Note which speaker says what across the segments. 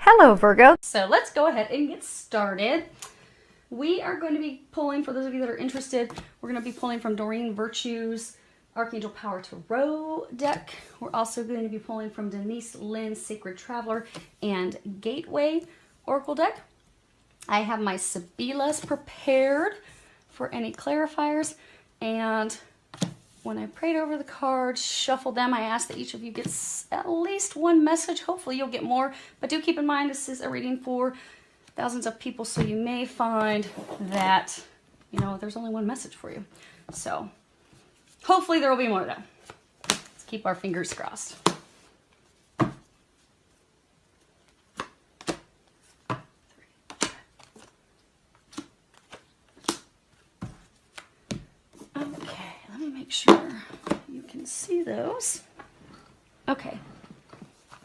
Speaker 1: Hello, Virgo. So let's go ahead and get started. We are going to be pulling, for those of you that are interested, we're going to be pulling from Doreen Virtue's Archangel Power Tarot deck. We're also going to be pulling from Denise Lynn's Sacred Traveler and Gateway Oracle deck. I have my Sibilas prepared for any clarifiers, and when I prayed over the cards, shuffled them, I asked that each of you gets at least one message. Hopefully you'll get more, but do keep in mind this is a reading for thousands of people, so you may find that, you know, there's only one message for you. So hopefully there will be more though. Let's keep our fingers crossed. Okay, let me make sure you can see those. Okay,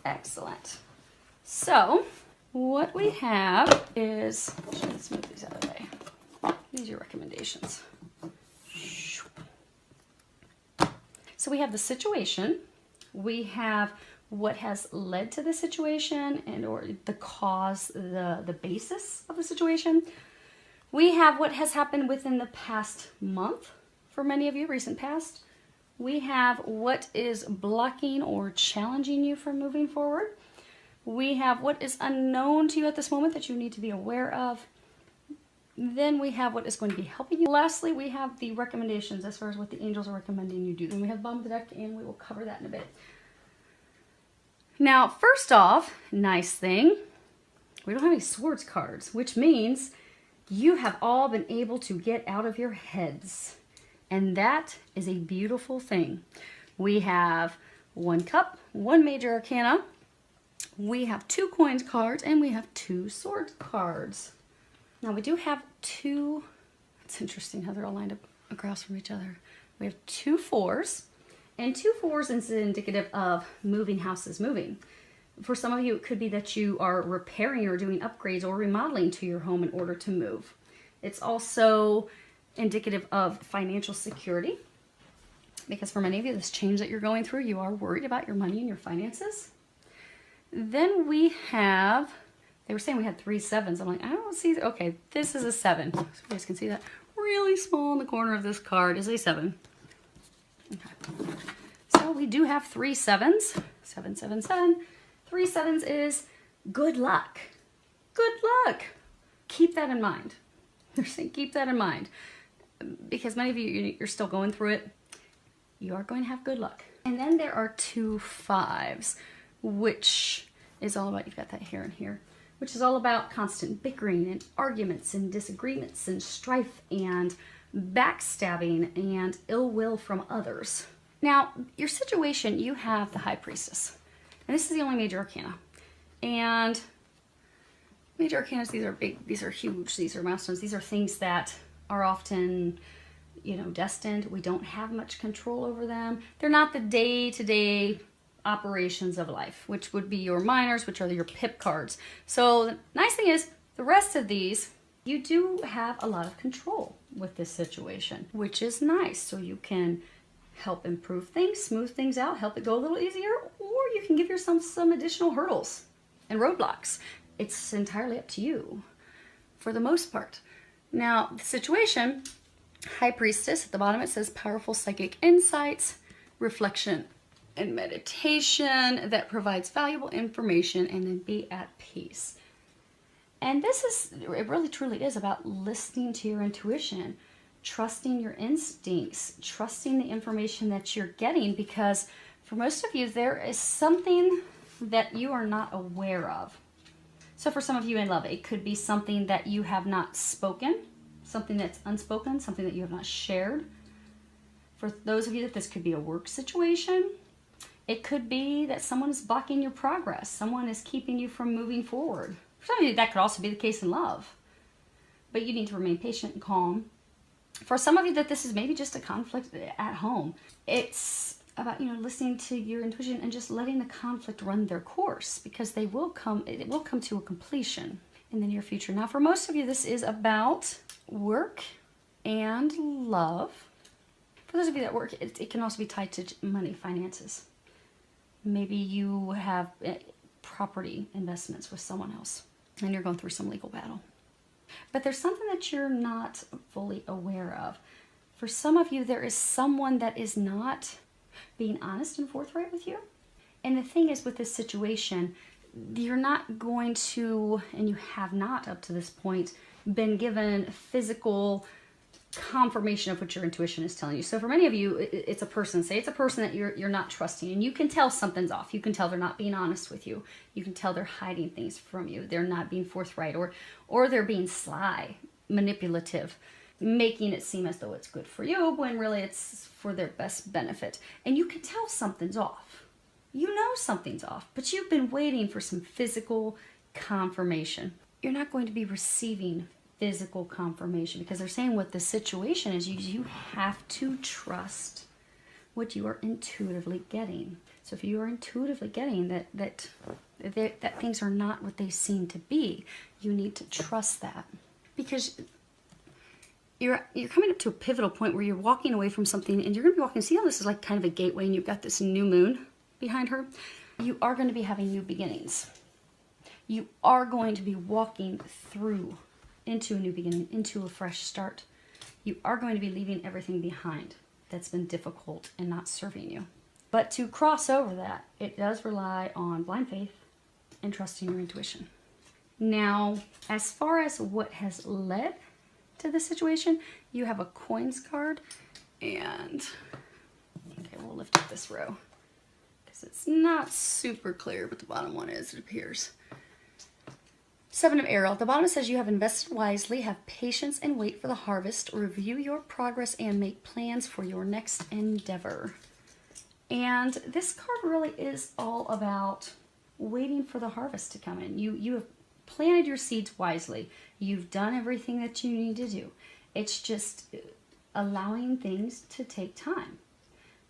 Speaker 1: excellent. So what we have is, let's move these out of the way. These are your recommendations. So we have the situation, we have what has led to the situation and or the cause, the basis of the situation. We have what has happened within the past month, for many of you, recent past. We have what is blocking or challenging you from moving forward. We have what is unknown to you at this moment that you need to be aware of. Then we have what is going to be helping you. Lastly, we have the recommendations as far as what the angels are recommending you do. Then we have the bottom of the deck, and we will cover that in a bit. Now, first off, nice thing, we don't have any swords cards, which means you have all been able to get out of your heads. And that is a beautiful thing. We have one cup, one major arcana, we have two coins cards, and we have two swords cards. Now we do have two, it's interesting how they're all lined up across from each other. We have two fours, and two fours is indicative of moving houses, moving. For some of you, it could be that you are repairing or doing upgrades or remodeling to your home in order to move. It's also indicative of financial security, because for many of you, this change that you're going through, you are worried about your money and your finances. Then we have, they were saying we had 3 sevens. I'm like, I don't see, okay, this is a 7. So you guys can see that really small in the corner of this card is a 7. Okay. So we do have 3 sevens, 7, 7, 7. 3 sevens is good luck. Good luck. Keep that in mind. They're saying keep that in mind, because many of you, you're still going through it. You are going to have good luck. And then there are 2 5s, which is all about, you've got that here and here, which is all about constant bickering and arguments and disagreements and strife and backstabbing and ill will from others. Now, your situation, you have the High Priestess, and this is the only major arcana. And major arcanas, these are big, these are huge, these are milestones, these are things that are often, you know, destined. We don't have much control over them. They're not the day-to-day operations of life, which would be your minors, which are your pip cards. So the nice thing is, the rest of these, you do have a lot of control with this situation, which is nice. So you can help improve things, smooth things out, help it go a little easier, or you can give yourself some additional hurdles and roadblocks. It's entirely up to you for the most part. Now, the situation, High Priestess, at the bottom it says powerful psychic insights, reflection and meditation that provides valuable information, and then be at peace. And this is, it really truly is about listening to your intuition, trusting your instincts, trusting the information that you're getting, because for most of you, there is something that you are not aware of. So for some of you in love, it could be something that you have not spoken, something that's unspoken, something that you have not shared. For those of you that this could be a work situation, it could be that someone is blocking your progress. Someone is keeping you from moving forward. For some of you, that could also be the case in love. But you need to remain patient and calm. For some of you that this is maybe just a conflict at home. It's about, you know, listening to your intuition and just letting the conflict run their course, because they will come, it will come to a completion in the near future. Now, for most of you, this is about work and love. For those of you that work, it can also be tied to money, finances. Maybe you have property investments with someone else, and you're going through some legal battle. But there's something that you're not fully aware of. For some of you, there is someone that is not being honest and forthright with you. And the thing is, with this situation, you're not going to, and you have not up to this point, been given physical confirmation of what your intuition is telling you. So for many of you, it's a person. Say it's a person that you're not trusting, and you can tell something's off. You can tell they're not being honest with you. You can tell they're hiding things from you. They're not being forthright, or they're being sly, manipulative, making it seem as though it's good for you when really it's for their best benefit. And you can tell something's off. You know something's off, but you've been waiting for some physical confirmation. You're not going to be receiving physical confirmation because they're saying what the situation is. You have to trust what you are intuitively getting. So if you are intuitively getting that things are not what they seem to be, you need to trust that, because you're coming up to a pivotal point where you're walking away from something, and you're going to be walking. See how this is like kind of a gateway, and you've got this new moon behind her? You are going to be having new beginnings. You are going to be walking through into a new beginning, into a fresh start. You are going to be leaving everything behind that's been difficult and not serving you. But to cross over that, it does rely on blind faith and trusting your intuition. Now, as far as what has led to this situation, you have a coins card, and okay, we'll lift up this row because it's not super clear, but the bottom one is, it appears. Seven of Arrow. At the bottom says you have invested wisely, have patience, and wait for the harvest. Review your progress and make plans for your next endeavor. And this card really is all about waiting for the harvest to come in. You have planted your seeds wisely. You've done everything that you need to do. It's just allowing things to take time.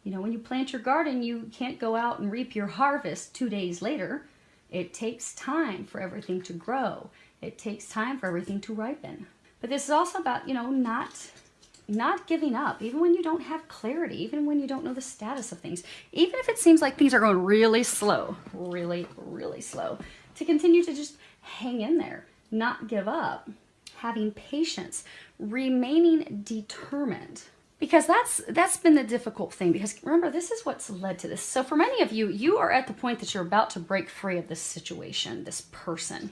Speaker 1: You know, when you plant your garden, you can't go out and reap your harvest 2 days later. It takes time for everything to grow. It takes time for everything to ripen. But this is also about, you know, not giving up, even when you don't have clarity, even when you don't know the status of things, even if it seems like things are going really slow, really, really slow, to continue to just hang in there, not give up, having patience, remaining determined. Because that's been the difficult thing, because remember, this is what's led to this. So for many of you, you are at the point that you're about to break free of this situation, this person.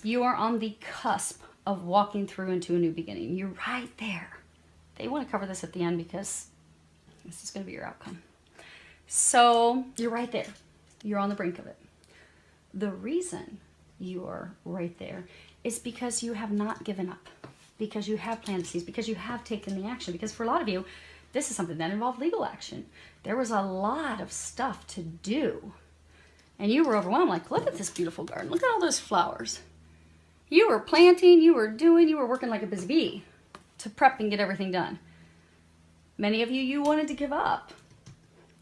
Speaker 1: You are on the cusp of walking through into a new beginning. You're right there. They want to cover this at the end because this is going to be your outcome. So you're right there. You're on the brink of it. The reason you are right there is because you have not given up. Because you have planted seeds, because you have taken the action. Because for a lot of you, this is something that involved legal action. There was a lot of stuff to do. And you were overwhelmed, like, look at this beautiful garden. Look at all those flowers. You were planting, you were working like a busy bee to prep and get everything done. Many of you, you wanted to give up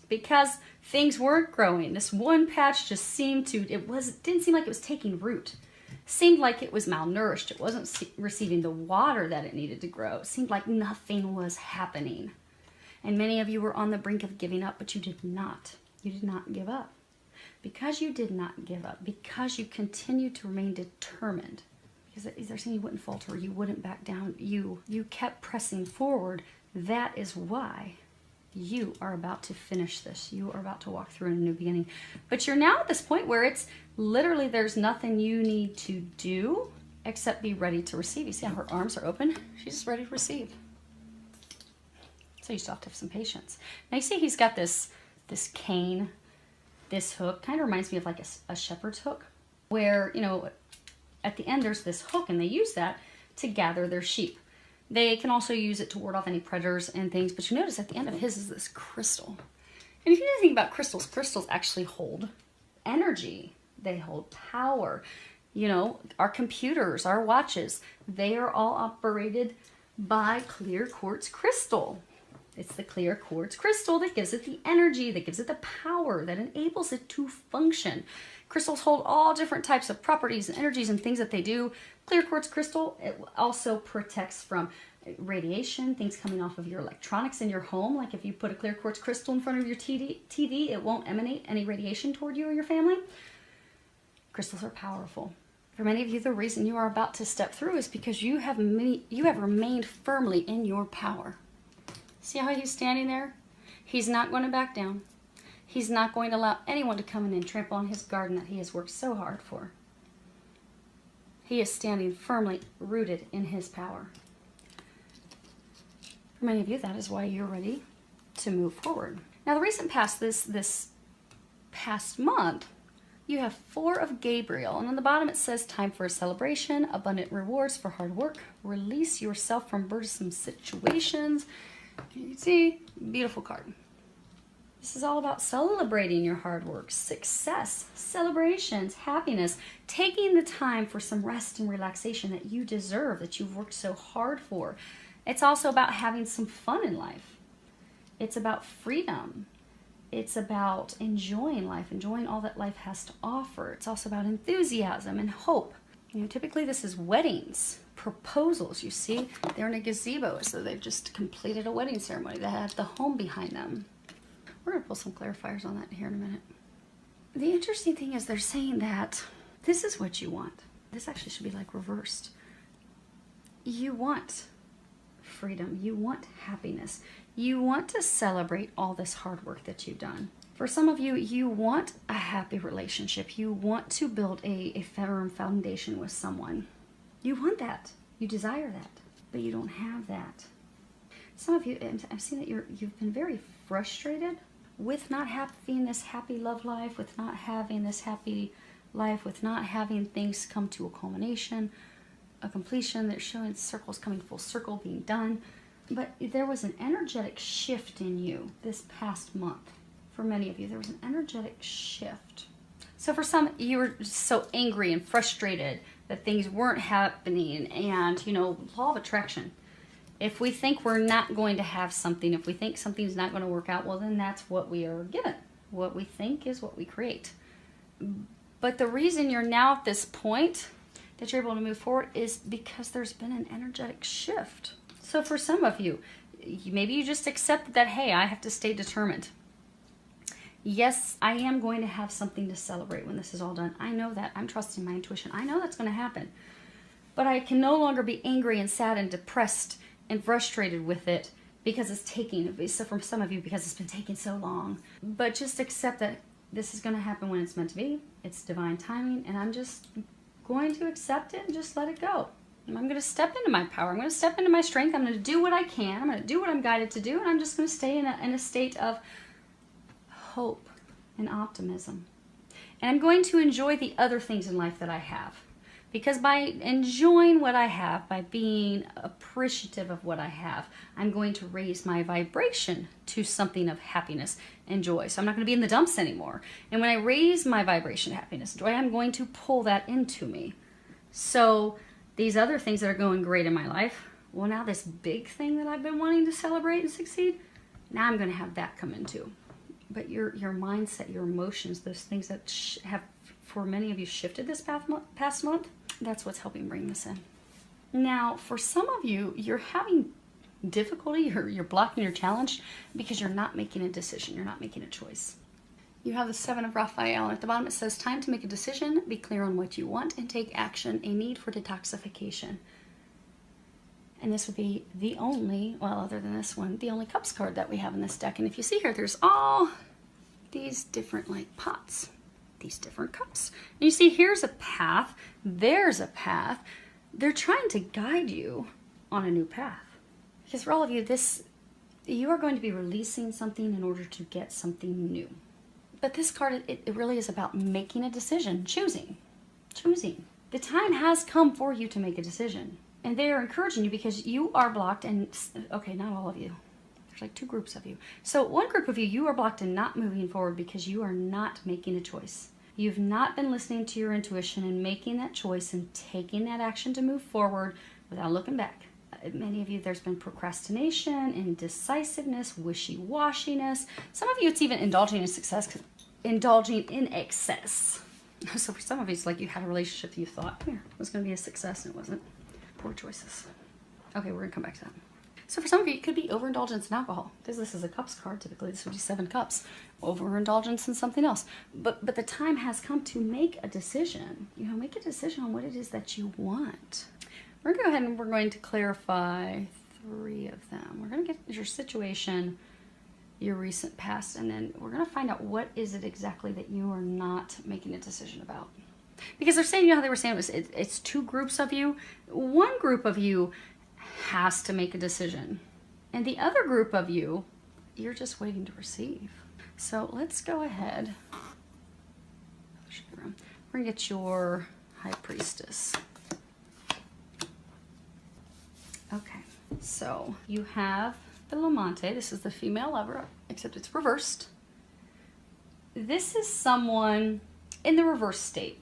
Speaker 1: because things weren't growing. This one patch just seemed to, didn't seem like it was taking root. Seemed like it was malnourished. It wasn't receiving the water that it needed to grow. It seemed like nothing was happening. And many of you were on the brink of giving up, but you did not. You did not give up. Because you did not give up, because you continued to remain determined, because they're saying you wouldn't falter, you wouldn't back down, you kept pressing forward, that is why you are about to finish this. You are about to walk through a new beginning. But you're now at this point where it's literally there's nothing you need to do except be ready to receive. You see how her arms are open? She's just ready to receive. So you still have to have some patience. Now you see he's got this cane, this hook. Kind of reminds me of like a shepherd's hook, where, you know, at the end there's this hook, and they use that to gather their sheep. They can also use it to ward off any predators and things, but you notice at the end of his is this crystal. And if you know anything about crystals, crystals actually hold energy. They hold power. You know, our computers, our watches, they are all operated by clear quartz crystal. It's the clear quartz crystal that gives it the energy, that gives it the power, that enables it to function. Crystals hold all different types of properties and energies and things that they do. Clear quartz crystal, it also protects from radiation, things coming off of your electronics in your home. Like if you put a clear quartz crystal in front of your TV, it won't emanate any radiation toward you or your family. Crystals are powerful. For many of you, the reason you are about to step through is because you have remained firmly in your power. See how he's standing there? He's not going to back down. He's not going to allow anyone to come in and trample on his garden that he has worked so hard for. He is standing firmly rooted in his power. For many of you, that is why you're ready to move forward. Now, the recent past, this past month, you have 4 of Gabriel, and on the bottom it says, time for a celebration, abundant rewards for hard work, release yourself from burdensome situations. You can see, beautiful card. This is all about celebrating your hard work, success, celebrations, happiness, taking the time for some rest and relaxation that you deserve, that you've worked so hard for. It's also about having some fun in life. It's about freedom. It's about enjoying life, enjoying all that life has to offer. It's also about enthusiasm and hope. You know, typically this is weddings, proposals. You see, they're in a gazebo, so they've just completed a wedding ceremony. They have the home behind them. We're going to pull some clarifiers on that here in a minute. The interesting thing is they're saying that this is what you want. This actually should be like reversed. You want freedom. You want happiness. You want to celebrate all this hard work that you've done. For some of you, you want a happy relationship. You want to build a firm foundation with someone. You want that. You desire that, but you don't have that. Some of you, and I've seen that you've been very frustrated with not having this happy love life, with not having this happy life, with not having things come to a culmination, a completion. They're showing circles coming full circle, being done. But there was an energetic shift in you this past month. For many of you, there was an energetic shift. So for some, you were so angry and frustrated that things weren't happening. And, you know, law of attraction. If we think we're not going to have something, if we think something's not going to work out, well, then that's what we are given. What we think is what we create. But the reason you're now at this point that you're able to move forward is because there's been an energetic shift. So for some of you, maybe you just accept that, hey, I have to stay determined. Yes, I am going to have something to celebrate when this is all done. I know that. I'm trusting my intuition. I know that's going to happen. But I can no longer be angry and sad and depressed and frustrated with it because it's taking, so for some of you, because it's been taking so long. But just accept that this is going to happen when it's meant to be. It's divine timing, and I'm just going to accept it and just let it go. And I'm going to step into my power. I'm going to step into my strength. I'm going to do what I can. I'm going to do what I'm guided to do, and I'm just going to stay in a state of hope and optimism. And I'm going to enjoy the other things in life that I have. Because by enjoying what I have, by being appreciative of what I have, I'm going to raise my vibration to something of happiness and joy. So I'm not going to be in the dumps anymore. And when I raise my vibration to happiness and joy, I'm going to pull that into me. So these other things that are going great in my life, well, now this big thing that I've been wanting to celebrate and succeed, now I'm going to have that come into. But your mindset, your emotions, those things that have, for many of you, shifted this past month, that's what's helping bring this in. Now, for some of you, you're having difficulty, you're blocking your challenge because you're not making a decision, you're not making a choice. You have the 7 of Raphael, and at the bottom it says, time to make a decision, be clear on what you want, and take action, a need for detoxification. And this would be the only, well, other than this one, the only Cups card that we have in this deck. And if you see here, there's all these different, like, pots, these different cups. And you see, here's a path, there's a path. They're trying to guide you on a new path. Because for all of you, you are going to be releasing something in order to get something new. But this card, it really is about making a decision, choosing. The time has come for you to make a decision. And they are encouraging you because you are blocked and, okay, not all of you. There's like 2 groups of you. So one group of you, you are blocked and not moving forward because you are not making a choice. You've not been listening to your intuition and making that choice and taking that action to move forward without looking back. Many of you, there's been procrastination, indecisiveness, wishy-washiness. Some of you, it's even indulging in excess. So for some of you, it's like you had a relationship that you thought, here, was going to be a success and it wasn't. Poor choices. Okay, we're going to come back to that. So for some of you, it could be overindulgence in alcohol, because this is a cups card. Typically, this would be 7 cups. Overindulgence in something else. But the time has come to make a decision. You know, make a decision on what it is that you want. We're going to go ahead and we're going to clarify 3 of them. We're going to get your situation, your recent past, and then we're going to find out what is it exactly that you are not making a decision about. Because they're saying, you know how they were saying it's 2 groups of you. One group of you has to make a decision, and the other group of you, you're just waiting to receive. So let's go ahead. We're going to get your High Priestess. Okay, so you have the Lamante. This is the female lover, except it's reversed. This is someone in the reverse state.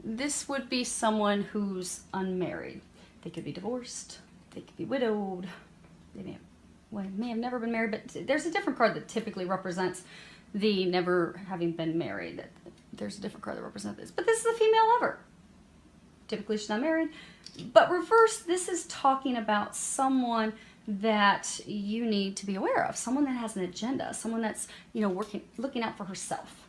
Speaker 1: This would be someone who's unmarried. They could be divorced. They could be widowed. They may have never been married, but there's a different card that typically represents the never having been married. There's a different card that represents this. But this is a female lover. Typically she's not married. But reverse, this is talking about someone that you need to be aware of. Someone that has an agenda. Someone that's, you know, looking out for herself.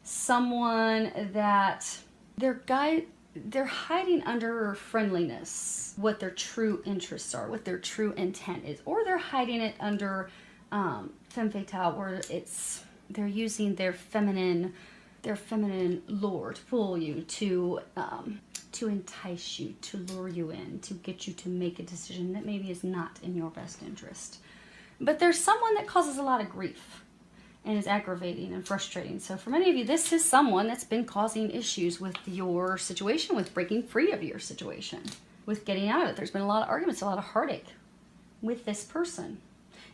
Speaker 1: Someone that they're hiding under friendliness what their true interests are, what their true intent is, or they're hiding it under femme fatale, where they're using their feminine lure to pull you, to entice you, to lure you in, to get you to make a decision that maybe is not in your best interest. But there's someone that causes a lot of grief and is aggravating and frustrating. So for many of you, this is someone that's been causing issues with your situation, with breaking free of your situation, with getting out of it. There's been a lot of arguments, a lot of heartache with this person.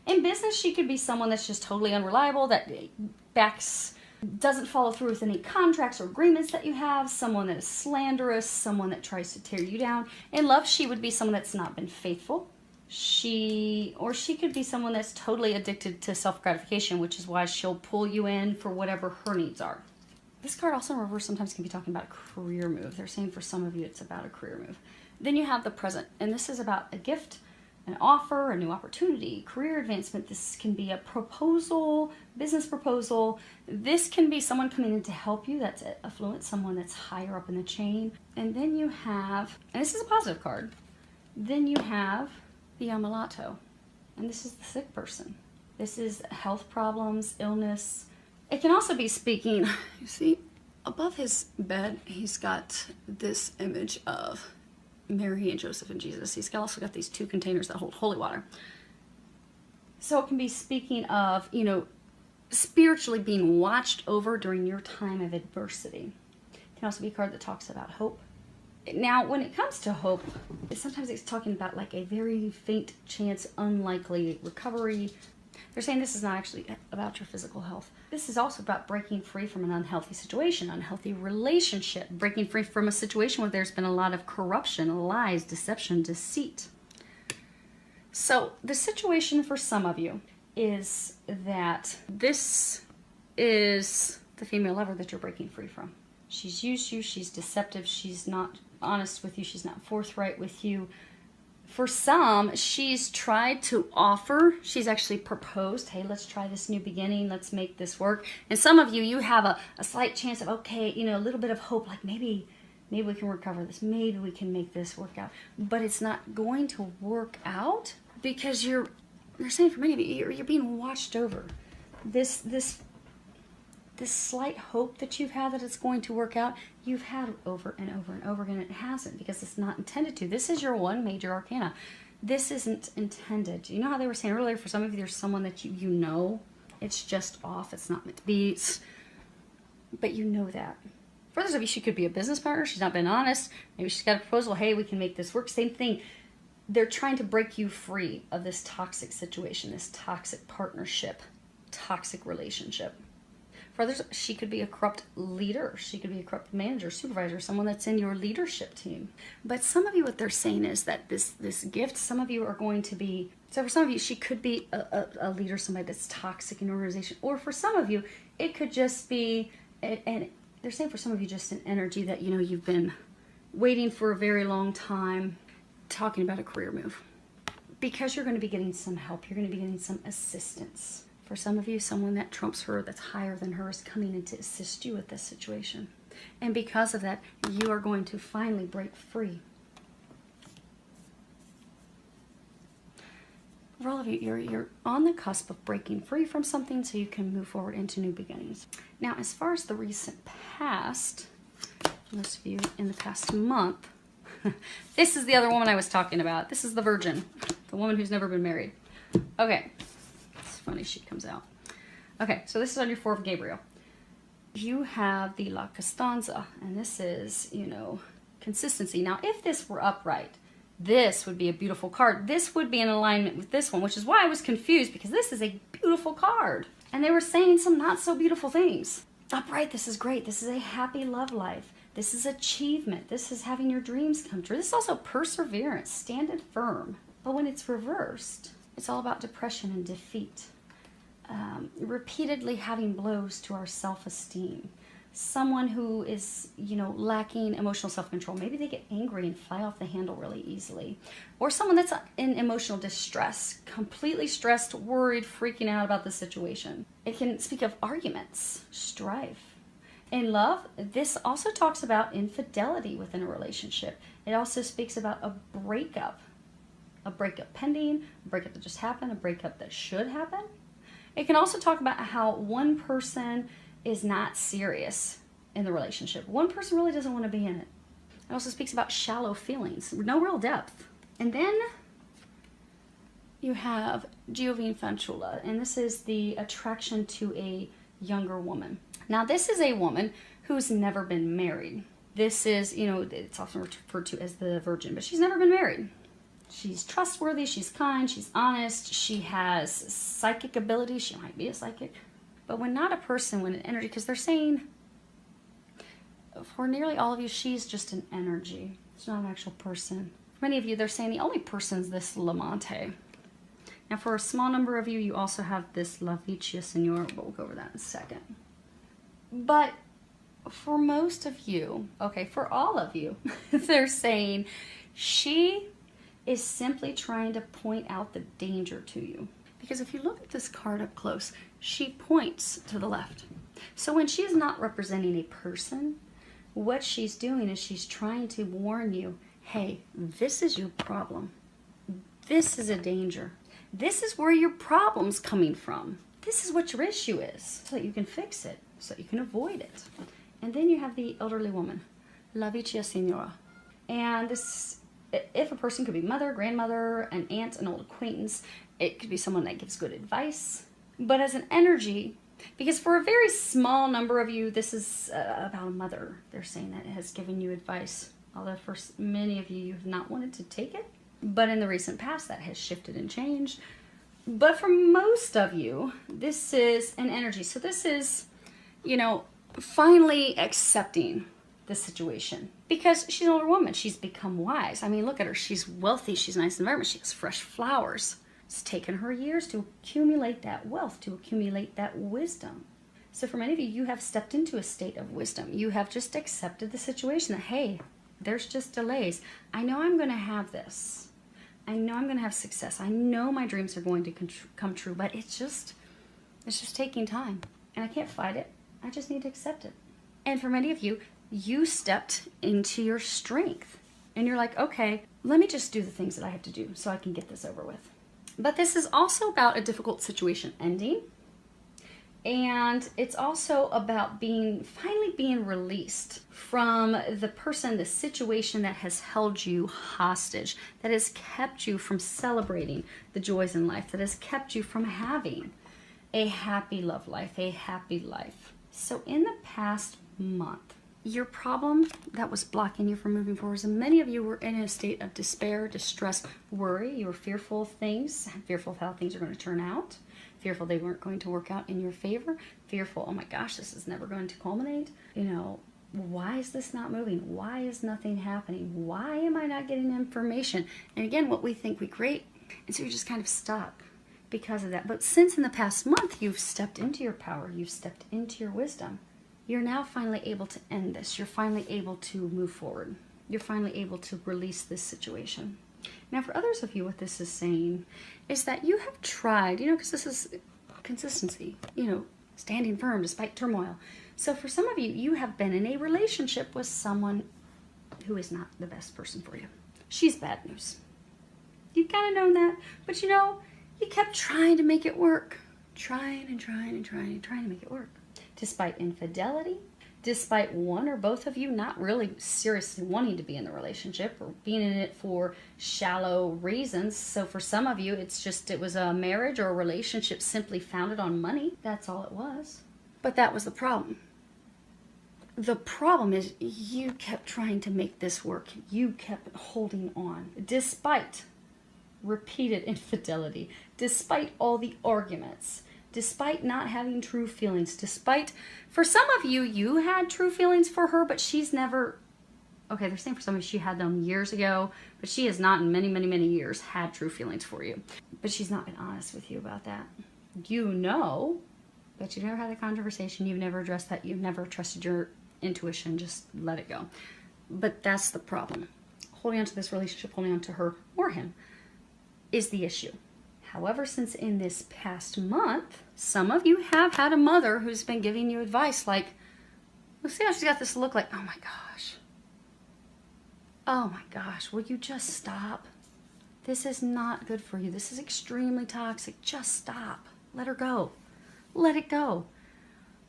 Speaker 1: In business, she could be someone that's just totally unreliable, that doesn't follow through with any contracts or agreements that you have, someone that is slanderous, someone that tries to tear you down. In love, she would be someone that's not been faithful. She could be someone that's totally addicted to self-gratification, which is why she'll pull you in for whatever her needs are. This card also in reverse sometimes can be talking about a career move. They're saying for some of you it's about a career move. Then you have the present, and this is about a gift, an offer, a new opportunity, career advancement. This can be a proposal, business proposal. This can be someone coming in to help you that's affluent, someone that's higher up in the chain. And then you have, and this is a positive card, then you have the Ammalato, and this is the sick person. This is health problems, illness. It can also be speaking, you see, above his bed, he's got this image of Mary and Joseph and Jesus. He's also got these 2 containers that hold holy water. So it can be speaking of, you know, spiritually being watched over during your time of adversity. It can also be a card that talks about hope. Now, when it comes to hope, sometimes it's talking about like a very faint chance, unlikely recovery. They're saying this is not actually about your physical health. This is also about breaking free from an unhealthy situation, unhealthy relationship, breaking free from a situation where there's been a lot of corruption, lies, deception, deceit. So the situation for some of you is that this is the female lover that you're breaking free from. She's used you, she's deceptive, she's not honest with you, she's not forthright with you. For some, she's tried to offer, she's actually proposed, hey, let's try this new beginning, let's make this work. And some of you, you have a slight chance of, okay, you know, a little bit of hope, like maybe we can recover this, maybe we can make this work out. But it's not going to work out because they're saying for many of you, you're being watched over. This slight hope that you've had that it's going to work out, you've had over and over and over again. It hasn't, because it's not intended to. This is your 1 major arcana. This isn't intended. You know how they were saying earlier, for some of you, there's someone that you know, it's just off, it's not meant to be, but you know that. For others of you, she could be a business partner, she's not been honest, maybe she's got a proposal, hey, we can make this work, same thing. They're trying to break you free of this toxic situation, this toxic partnership, toxic relationship. For others, she could be a corrupt leader. She could be a corrupt manager, supervisor, someone that's in your leadership team. But some of you, what they're saying is that this gift, some of you are going to be, so for some of you, she could be a leader, somebody that's toxic in an organization. Or for some of you, it could just be, and they're saying for some of you, just an energy that, you know, you've been waiting for a very long time, talking about a career move. because you're going to be getting some help. You're going to be getting some assistance. For some of you, someone that trumps her, that's higher than her, is coming in to assist you with this situation. And because of that, you are going to finally break free. For all of you, you're on the cusp of breaking free from something so you can move forward into new beginnings. Now, as far as the recent past, most of you in the past month, this is the other woman I was talking about. This is the virgin, the woman who's never been married. Okay, it's funny she comes out. Okay, so this is on your 4 of Gabriel. You have the La Costanza, and this is, you know, consistency. Now, if this were upright, this would be a beautiful card. This would be in alignment with this one, which is why I was confused, because this is a beautiful card. And they were saying some not so beautiful things. Upright, this is great. This is a happy love life. This is achievement. This is having your dreams come true. This is also perseverance, standing firm. But when it's reversed, it's all about depression and defeat. Repeatedly having blows to our self-esteem. Someone who is, you know, lacking emotional self-control. Maybe they get angry and fly off the handle really easily. Or someone that's in emotional distress, completely stressed, worried, freaking out about the situation. It can speak of arguments, strife. In love, this also talks about infidelity within a relationship. It also speaks about a breakup pending, a breakup that just happened, a breakup that should happen. It can also talk about how one person is not serious in the relationship. One person really doesn't want to be in it. It also speaks about shallow feelings, no real depth. And then you have Giovine Fanciulla, and this is the attraction to a younger woman. Now, this is a woman who's never been married. This is, you know, it's often referred to as the virgin, but she's never been married. She's trustworthy, she's kind, she's honest, she has psychic ability, she might be a psychic. But when not a person, when an energy, because they're saying, for nearly all of you, she's just an energy. It's not an actual person. For many of you, they're saying the only person's this Lamante. Now, for a small number of you, you also have this La Vicia Signora, but we'll go over that in a second. But for most of you, okay, for all of you, they're saying she is simply trying to point out the danger to you. Because if you look at this card up close, she points to the left. So when she's not representing a person, what she's doing is she's trying to warn you, hey, this is your problem. This is a danger. This is where your problem's coming from. This is what your issue is, so that you can fix it, so that you can avoid it. And then you have the elderly woman, La Vicia Signora. And this, if a person could be mother, grandmother, an aunt, an old acquaintance, it could be someone that gives good advice. But as an energy, because for a very small number of you, this is about a mother. They're saying that it has given you advice. Although for many of you, you've not wanted to take it. But in the recent past, that has shifted and changed. But for most of you, this is an energy. So this is, you know, finally accepting the situation. Because she's an older woman. She's become wise. I mean, look at her. She's wealthy. She's nice environment. She has fresh flowers. It's taken her years to accumulate that wealth, to accumulate that wisdom. So for many of you, you have stepped into a state of wisdom. You have just accepted the situation that, hey, there's just delays. I know I'm going to have this. I know I'm going to have success. I know my dreams are going to come true, but it's just taking time. And I can't fight it. I just need to accept it. And for many of you, you stepped into your strength. And you're like, okay, let me just do the things that I have to do so I can get this over with. But this is also about a difficult situation ending. And it's also about finally being released from the person, the situation that has held you hostage, that has kept you from celebrating the joys in life, that has kept you from having a happy love life, a happy life. So in the past month, your problem that was blocking you from moving forward, and many of you were in a state of despair, distress, worry. You were fearful of things, fearful of how things are going to turn out, fearful they weren't going to work out in your favor, fearful, oh my gosh, this is never going to culminate. You know, why is this not moving? Why is nothing happening? Why am I not getting information? And again, what we think we create. And so you're just kind of stuck because of that. But since in the past month, you've stepped into your power, you've stepped into your wisdom, you're now finally able to end this. You're finally able to move forward. You're finally able to release this situation. Now, for others of you, what this is saying is that you have tried, because this is consistency, standing firm despite turmoil. So for some of you, you have been in a relationship with someone who is not the best person for you. She's bad news. You've kind of known that, but you kept trying to make it work. Trying to make it work. Despite infidelity, despite one or both of you not really seriously wanting to be in the relationship or being in it for shallow reasons. So for some of you, it was a marriage or a relationship simply founded on money. That's all it was. But that was the problem. The problem is you kept trying to make this work. You kept holding on despite repeated infidelity, despite all the arguments, despite not having true feelings, despite, for some of you, you had true feelings for her, but she's never, okay, they're saying for some of you she had them years ago, but she has not in many, many, many years had true feelings for you. But she's not been honest with you about that. But you've never had a conversation, you've never addressed that, you've never trusted your intuition, just let it go. But that's the problem. Holding on to this relationship, holding on to her or him is the issue. However, since in this past month, some of you have had a mother who's been giving you advice like, let's see how she's got this look like, oh my gosh, will you just stop? This is not good for you. This is extremely toxic. Just stop. Let her go. Let it go.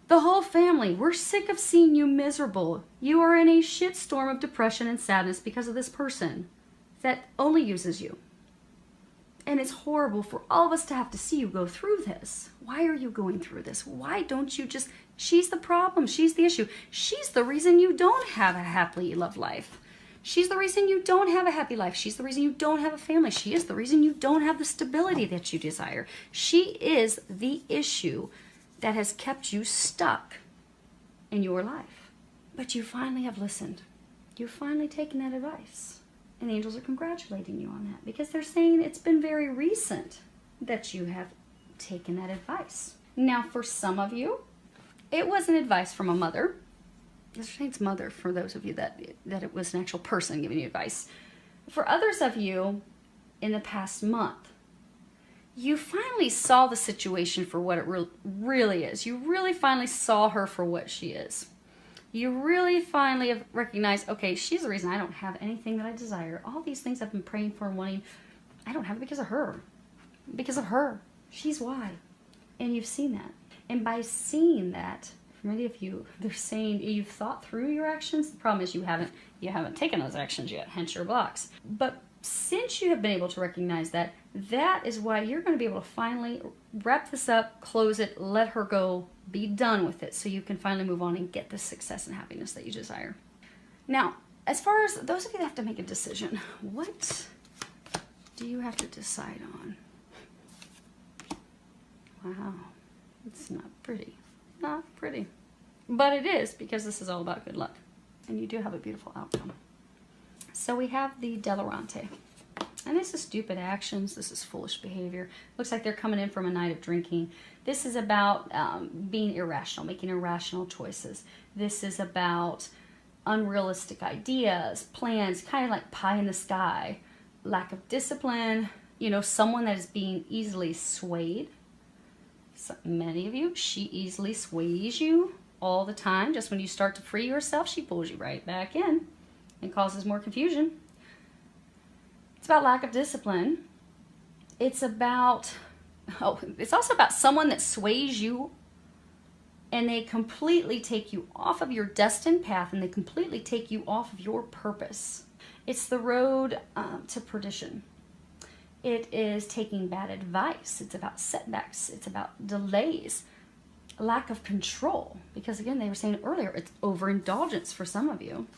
Speaker 1: The whole family, we're sick of seeing you miserable. You are in a shitstorm of depression and sadness because of this person that only uses you. And it's horrible for all of us to have to see you go through this. Why are you going through this? Why don't you just... She's the problem. She's the issue. She's the reason you don't have a happily loved life. She's the reason you don't have a happy life. She's the reason you don't have a family. She is the reason you don't have the stability that you desire. She is the issue that has kept you stuck in your life. But you finally have listened. You've finally taken that advice. And the angels are congratulating you on that because they're saying it's been very recent that you have taken that advice. Now, for some of you, it wasn't advice from a mother. They're saying it's mother for those of you that it was an actual person giving you advice. For others of you, in the past month, you finally saw the situation for what it really is. You really finally saw her for what she is. You really finally have recognized, okay, she's the reason I don't have anything that I desire. All these things I've been praying for and wanting, I don't have it because of her. Because of her. She's why. And you've seen that. And by seeing that, for many of you, they're saying you've thought through your actions. The problem is you haven't taken those actions yet, hence your blocks. But since you have been able to recognize that, that is why you're going to be able to finally wrap this up, close it, let her go, be done with it, so you can finally move on and get the success and happiness that you desire. Now, as far as those of you that have to make a decision, what do you have to decide on? Wow, it's not pretty. Not pretty. But it is, because this is all about good luck. And you do have a beautiful outcome. So we have the Delarante. And this is stupid actions. This is foolish behavior. Looks like they're coming in from a night of drinking. This is about being irrational, making irrational choices. This is about unrealistic ideas, plans, kind of like pie in the sky. Lack of discipline. Someone that is being easily swayed. So many of you, she easily sways you all the time. Just when you start to free yourself, she pulls you right back in and causes more confusion. It's about lack of discipline. It's about, it's also about someone that sways you and they completely take you off of your destined path and they completely take you off of your purpose. It's the road to perdition. It is taking bad advice. It's about setbacks. It's about delays, lack of control. Because again, they were saying earlier, it's overindulgence for some of you.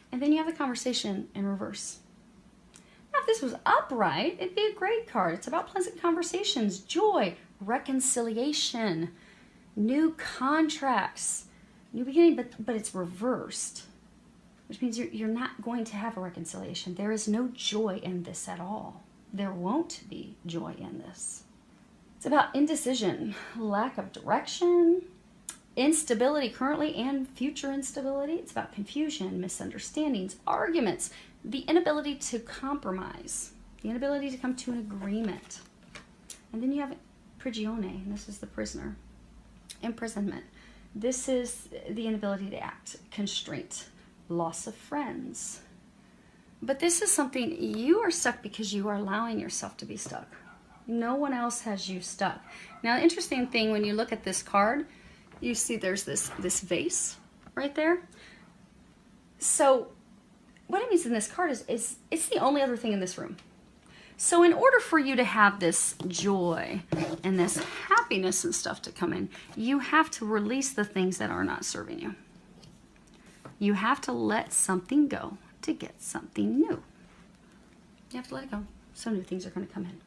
Speaker 1: And then you have the conversation in reverse. Now, if this was upright, it'd be a great card. It's about pleasant conversations, joy, reconciliation, new contracts, new beginning, but it's reversed. Which means you're not going to have a reconciliation. There is no joy in this at all. There won't be joy in this. It's about indecision, lack of direction, instability currently and future instability. It's about confusion, misunderstandings, arguments, the inability to compromise, the inability to come to an agreement. And then you have prigione, and this is the prisoner. Imprisonment. This is the inability to act, constraint, loss of friends. But this is something, you are stuck because you are allowing yourself to be stuck. No one else has you stuck. Now, the interesting thing, when you look at this card, you see there's this vase right there. So what it means in this card is it's the only other thing in this room. So in order for you to have this joy and this happiness and stuff to come in, you have to release the things that are not serving you. You have to let something go to get something new. You have to let it go, so new things are going to come in.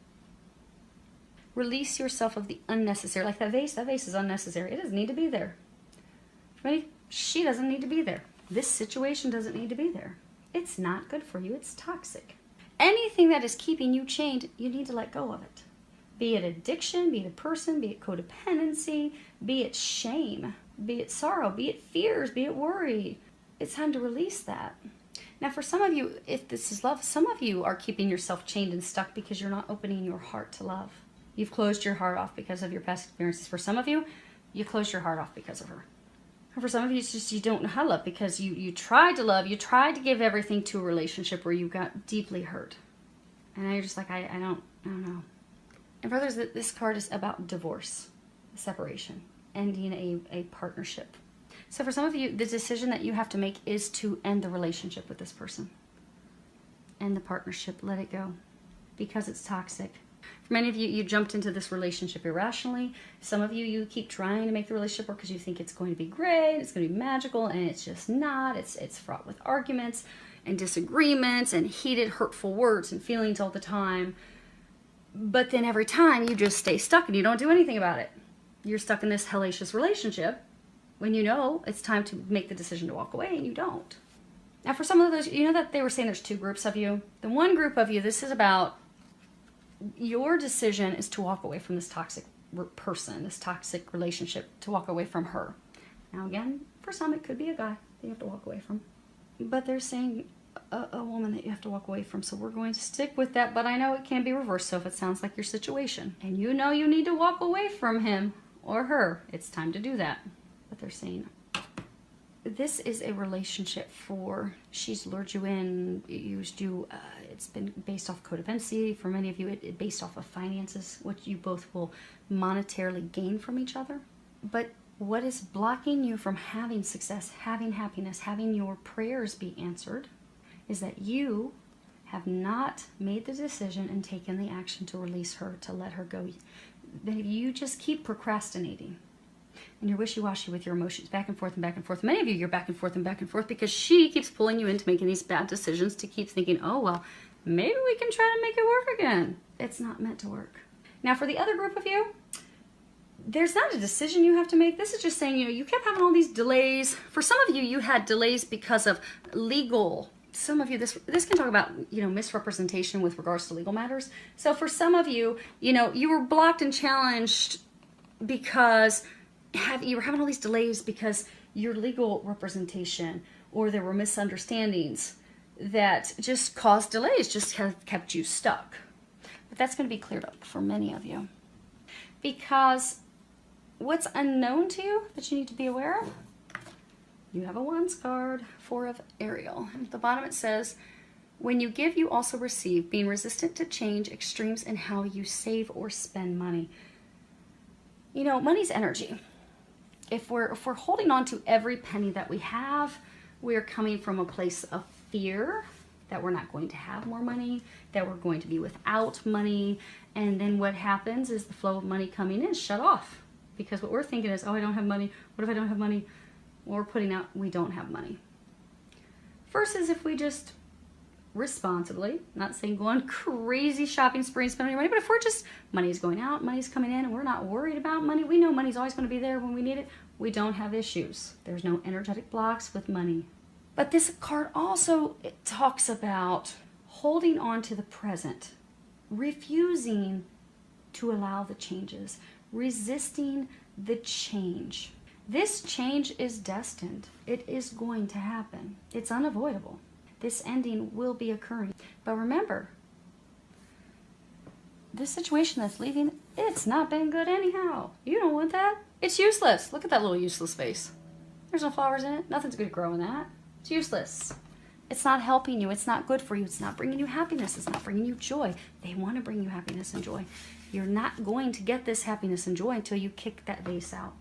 Speaker 1: Release yourself of the unnecessary. Like that vase is unnecessary. It doesn't need to be there. Right? She doesn't need to be there. This situation doesn't need to be there. It's not good for you. It's toxic. Anything that is keeping you chained, you need to let go of it. Be it addiction, be it a person, be it codependency, be it shame, be it sorrow, be it fears, be it worry. It's time to release that. Now, for some of you, if this is love, some of you are keeping yourself chained and stuck because you're not opening your heart to love. You've closed your heart off because of your past experiences. For some of you, you closed your heart off because of her. And for some of you, it's just you don't know how to love because you tried to love, you tried to give everything to a relationship where you got deeply hurt. And now you're just like, I don't know. And brothers, this card is about divorce, separation, ending a partnership. So for some of you, the decision that you have to make is to end the relationship with this person. End the partnership, let it go, because it's toxic. For many of you, you jumped into this relationship irrationally. Some of you, you keep trying to make the relationship work because you think it's going to be great, it's going to be magical, and it's just not. It's fraught with arguments and disagreements and heated, hurtful words and feelings all the time. But then every time you just stay stuck and you don't do anything about it. You're stuck in this hellacious relationship when you know it's time to make the decision to walk away and you don't. Now for some of those, you know that they were saying there's two groups of you. The one group of you, this is about your decision is to walk away from this toxic person, this toxic relationship, to walk away from her. Now again, for some it could be a guy that you have to walk away from. But they're saying a woman that you have to walk away from. So we're going to stick with that, but I know it can be reversed. So if it sounds like your situation and you know you need to walk away from him or her, it's time to do that. But they're saying this is a relationship for, she's lured you in, used you, it's been based off codependency. For many of you, it's based off of finances, which you both will monetarily gain from each other. But what is blocking you from having success, having happiness, having your prayers be answered is that you have not made the decision and taken the action to release her, to let her go. Maybe you just keep procrastinating. And you're wishy-washy with your emotions, back and forth and back and forth. Many of you, you're back and forth because she keeps pulling you into making these bad decisions to keep thinking, oh, well, maybe we can try to make it work again. It's not meant to work. Now, for the other group of you, there's not a decision you have to make. This is just saying, you kept having all these delays. For some of you, you had delays because of legal. Some of you, this can talk about, misrepresentation with regards to legal matters. So for some of you, you were blocked and challenged because you were having all these delays because your legal representation or there were misunderstandings that just caused delays, just have kept you stuck. But that's going to be cleared up for many of you. Because what's unknown to you that you need to be aware of? You have a Wands card, Four of Ariel. And at the bottom it says, when you give, you also receive, being resistant to change, extremes in how you save or spend money. Money's energy. If we're holding on to every penny that we have, we're coming from a place of fear that we're not going to have more money, that we're going to be without money, and then what happens is the flow of money coming in is shut off. Because what we're thinking is, oh, I don't have money. What if I don't have money? Well, we're putting out, we don't have money. Versus if we just responsibly, not saying go on crazy shopping spree and spend all your money, but if we're just, money's going out, money's coming in, and we're not worried about money, we know money's always going to be there when we need it, we don't have issues. There's no energetic blocks with money. But this card also, it talks about holding on to the present, refusing to allow the changes, resisting the change. This change is destined. It is going to happen. It's unavoidable. This ending will be occurring. But remember, this situation that's leaving, it's not been good anyhow. You don't want that. It's useless. Look at that little useless face. There's no flowers in it. Nothing's going to grow in that. It's useless. It's not helping you. It's not good for you. It's not bringing you happiness. It's not bringing you joy. They want to bring you happiness and joy. You're not going to get this happiness and joy until you kick that vase out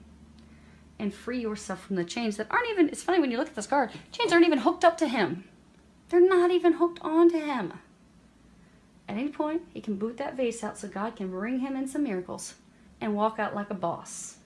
Speaker 1: and free yourself from the chains that aren't even, it's funny when you look at this card, chains aren't even hooked up to him. They're not even hooked onto him. At any point, he can boot that vase out so God can bring him in some miracles and walk out like a boss.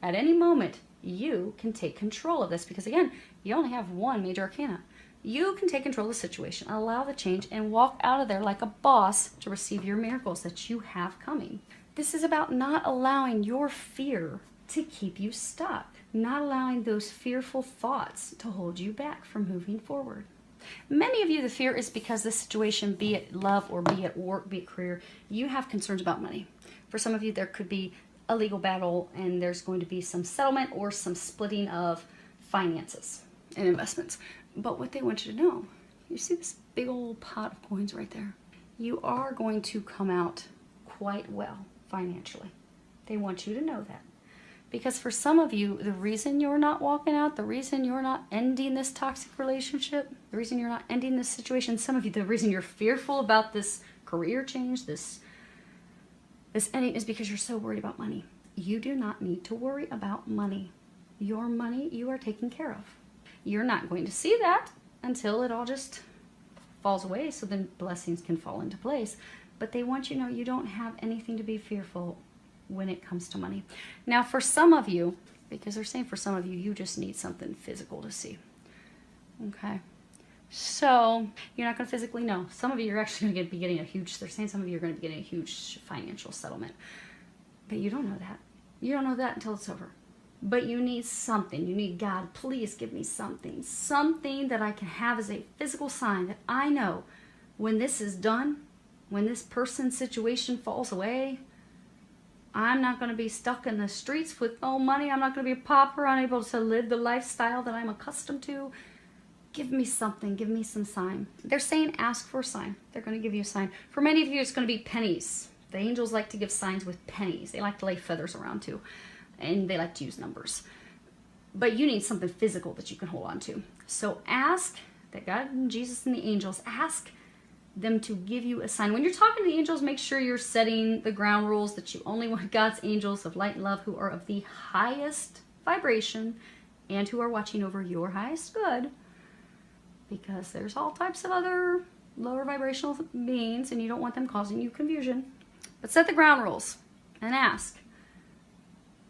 Speaker 1: At any moment, you can take control of this because, again, you only have one major arcana. You can take control of the situation, allow the change, and walk out of there like a boss to receive your miracles that you have coming. This is about not allowing your fear to keep you stuck, not allowing those fearful thoughts to hold you back from moving forward. Many of you, the fear is because this situation, be it love or be it work, be it career, you have concerns about money. For some of you, there could be a legal battle and there's going to be some settlement or some splitting of finances and investments. But what they want you to know, you see this big old pot of coins right there? You are going to come out quite well financially. They want you to know that. Because for some of you, the reason you're not walking out, the reason you're not ending this toxic relationship, the reason you're not ending this situation, some of you, the reason you're fearful about this career change, this ending is because you're so worried about money. You do not need to worry about money. Your money you are taken care of. You're not going to see that until it all just falls away so then blessings can fall into place. But they want you to know you don't have anything to be fearful when it comes to money. Now for some of you, because they're saying for some of you, you just need something physical to see. Okay. So you're not going to physically know. Some of you are actually going to be getting a huge, they're saying some of you are going to be getting a huge financial settlement. But you don't know that. You don't know that until it's over. But you need something. You need God, please give me something. Something that I can have as a physical sign that I know when this is done, when this person's situation falls away, I'm not going to be stuck in the streets with no money. I'm not going to be a pauper, unable to live the lifestyle that I'm accustomed to. Give me something. Give me some sign. They're saying ask for a sign. They're going to give you a sign. For many of you, it's going to be pennies. The angels like to give signs with pennies. They like to lay feathers around too. And they like to use numbers. But you need something physical that you can hold on to. So ask that God and Jesus and the angels, ask them to give you a sign. When you're talking to the angels, make sure you're setting the ground rules that you only want God's angels of light and love who are of the highest vibration and who are watching over your highest good, because there's all types of other lower vibrational beings and you don't want them causing you confusion. But set the ground rules and ask,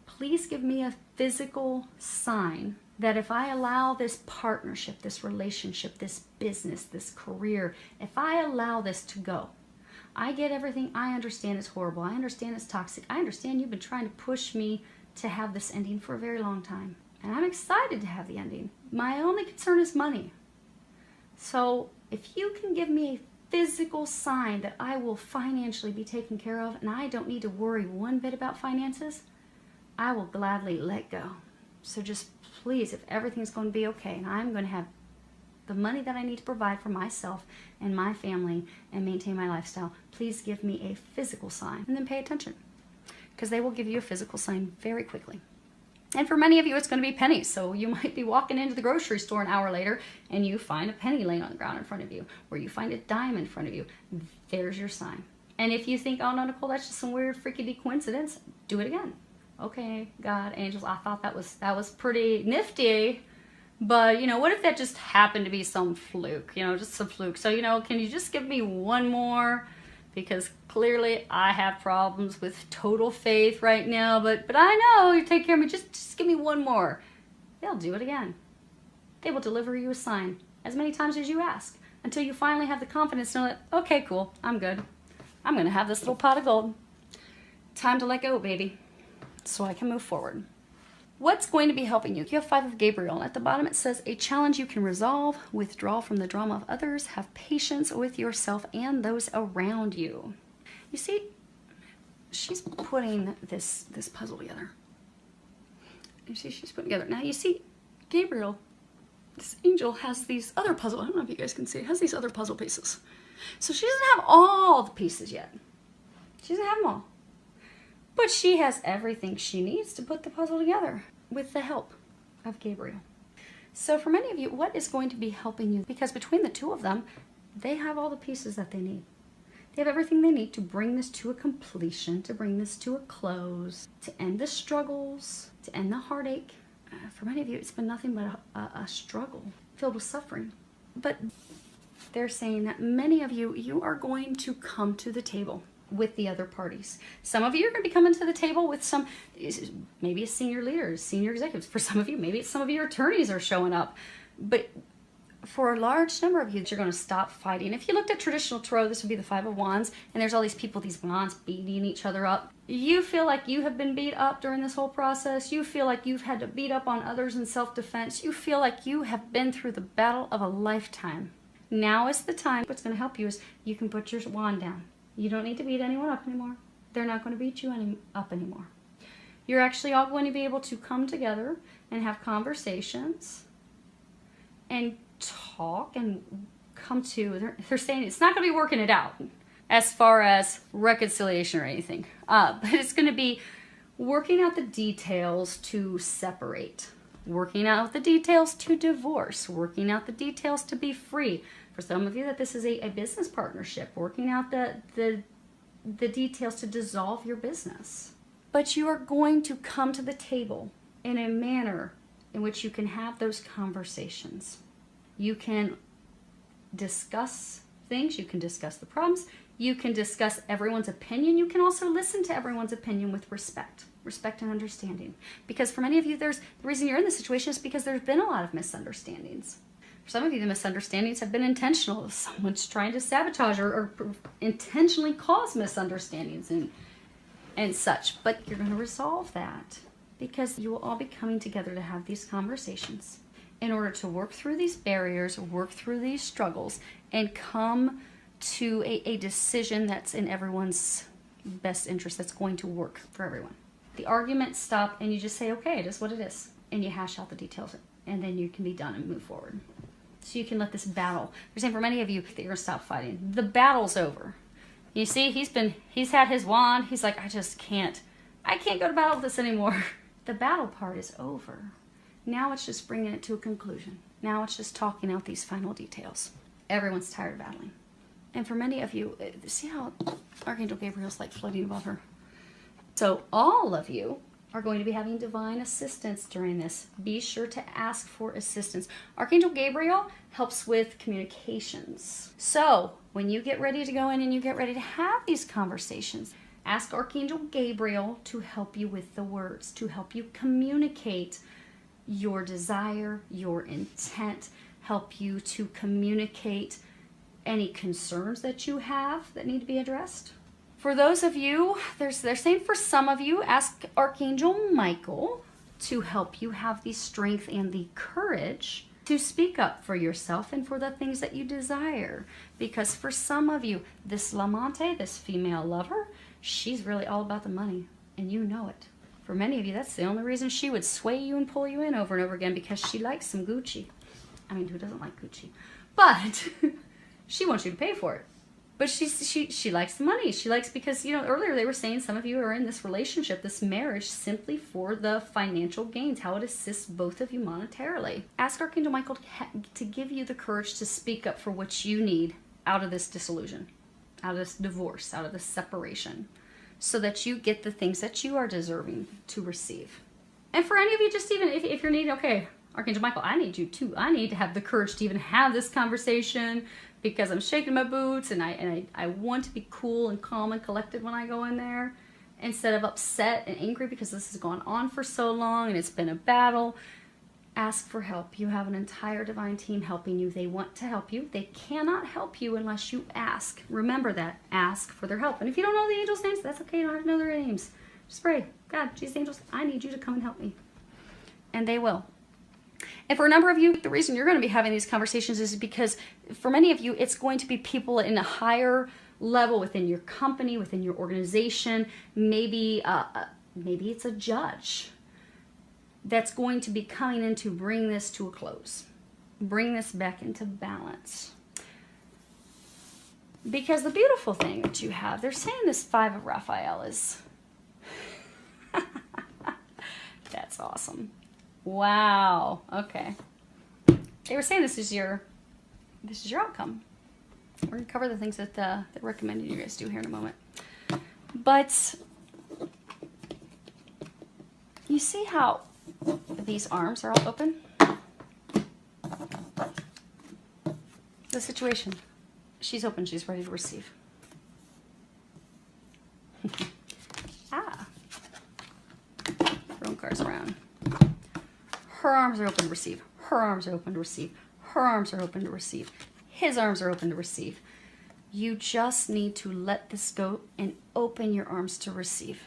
Speaker 1: please give me a physical sign that if I allow this partnership, this relationship, this business, this career, if I allow this to go, I get everything. I understand it's horrible. I understand it's toxic. I understand you've been trying to push me to have this ending for a very long time. And I'm excited to have the ending. My only concern is money. So if you can give me a physical sign that I will financially be taken care of and I don't need to worry one bit about finances, I will gladly let go. So just please, if everything's going to be okay and I'm going to have the money that I need to provide for myself and my family and maintain my lifestyle, please give me a physical sign and then pay attention, because they will give you a physical sign very quickly. And for many of you, it's going to be pennies. So you might be walking into the grocery store an hour later and you find a penny laying on the ground in front of you, or you find a dime in front of you. There's your sign. And if you think, oh no, Nicole, that's just some weird freaky coincidence, do it again. Okay, God, angels, I thought that was pretty nifty, but you know, what if that just happened to be some fluke, you know, just some fluke. So, you know, can you just give me one more? Because clearly I have problems with total faith right now, but I know you take care of me. Just give me one more. They'll do it again. They will deliver you a sign as many times as you ask until you finally have the confidence to know that, okay, cool, I'm good. I'm going to have this little pot of gold. Time to let go, baby, so I can move forward. What's going to be helping you? You have 5 of Gabriel, and at the bottom it says, a challenge you can resolve, withdraw from the drama of others, have patience with yourself and those around you. You see, she's putting this puzzle together. You see, she's putting together. Now you see, Gabriel, this angel has these other puzzle. I don't know if you guys can see. It has these other puzzle pieces. So she doesn't have all the pieces yet. She doesn't have them all. But she has everything she needs to put the puzzle together with the help of Gabriel. So for many of you, what is going to be helping you? Because between the two of them, they have all the pieces that they need. They have everything they need to bring this to a completion, to bring this to a close, to end the struggles, to end the heartache. For many of you, it's been nothing but a struggle filled with suffering. But they're saying that many of you, you are going to come to the table with the other parties. Some of you are going to be coming to the table with some, maybe a senior leaders, senior executives. For some of you, maybe it's some of your attorneys are showing up. But for a large number of you, you're going to stop fighting. If you looked at traditional tarot, this would be the Five of Wands, and there's all these people, these wands beating each other up. You feel like you have been beat up during this whole process. You feel like you've had to beat up on others in self-defense. You feel like you have been through the battle of a lifetime. Now is the time. What's going to help you is you can put your wand down. You don't need to beat anyone up anymore. They're not going to beat you up anymore. You're actually all going to be able to come together and have conversations and talk and come to, they're saying it's not going to be working it out as far as reconciliation or anything, but it's going to be working out the details to separate, working out the details to divorce, working out the details to be free. For some of you, that this is a business partnership, working out the details to dissolve your business. But you are going to come to the table in a manner in which you can have those conversations. You can discuss things, you can discuss the problems, you can discuss everyone's opinion. You can also listen to everyone's opinion with respect and understanding. Because for many of you, the reason you're in this situation is because there's been a lot of misunderstandings. For some of you, the misunderstandings have been intentional. Someone's trying to sabotage or intentionally cause misunderstandings and such. But you're going to resolve that because you will all be coming together to have these conversations in order to work through these barriers, work through these struggles, and come to a decision that's in everyone's best interest, that's going to work for everyone. The arguments stop and you just say, okay, it is what it is. And you hash out the details and then you can be done and move forward. So you can let this battle, they're saying for many of you that you're gonna stop fighting. The battle's over. You see, he's had his wand. He's like, I can't go to battle with this anymore. The battle part is over. Now it's just bringing it to a conclusion. Now it's just talking out these final details. Everyone's tired of battling. And for many of you, see how Archangel Gabriel's like floating above her? So all of you are going to be having divine assistance during this. Be sure to ask for assistance. Archangel Gabriel helps with communications. So when you get ready to go in and you get ready to have these conversations, ask Archangel Gabriel to help you with the words, to help you communicate your desire, your intent, help you to communicate any concerns that you have that need to be addressed. For those of you, they're saying for some of you, ask Archangel Michael to help you have the strength and the courage to speak up for yourself and for the things that you desire. Because for some of you, this Lamante, this female lover, she's really all about the money, and you know it. For many of you, that's the only reason she would sway you and pull you in over and over again, because she likes some Gucci. I mean, who doesn't like Gucci? But she wants you to pay for it. But she likes the money. She likes, because, you know, earlier they were saying some of you are in this relationship, this marriage, simply for the financial gains, how it assists both of you monetarily. Ask Archangel Michael to give you the courage to speak up for what you need out of this disillusion, out of this divorce, out of this separation, so that you get the things that you are deserving to receive. And for any of you, just even if you're needing, okay, Archangel Michael, I need you too. I need to have the courage to even have this conversation, because I'm shaking my boots and I want to be cool and calm and collected when I go in there, instead of upset and angry because this has gone on for so long and it's been a battle. Ask for help. You have an entire divine team helping you. They want to help you. They cannot help you unless you ask. Remember that. Ask for their help. And if you don't know the angels' names, that's okay. You don't have to know their names. Just pray, God, Jesus, angels, I need you to come and help me. And they will. And for a number of you, the reason you're going to be having these conversations is because for many of you, it's going to be people in a higher level within your company, within your organization. Maybe it's a judge. that's going to be coming in to bring this to a close. Bring this back into balance. Because the beautiful thing that you have, they're saying this Five of Raphael is... That's awesome. Wow. Okay. They were saying this is your outcome. We're going to cover the things that they're recommending you guys do here in a moment. But you see how these arms are all open? The situation. She's open. She's ready to receive. Throwing cards around. Her arms are open to receive. Her arms are open to receive. Her arms are open to receive. His arms are open to receive. You just need to let this go and open your arms to receive.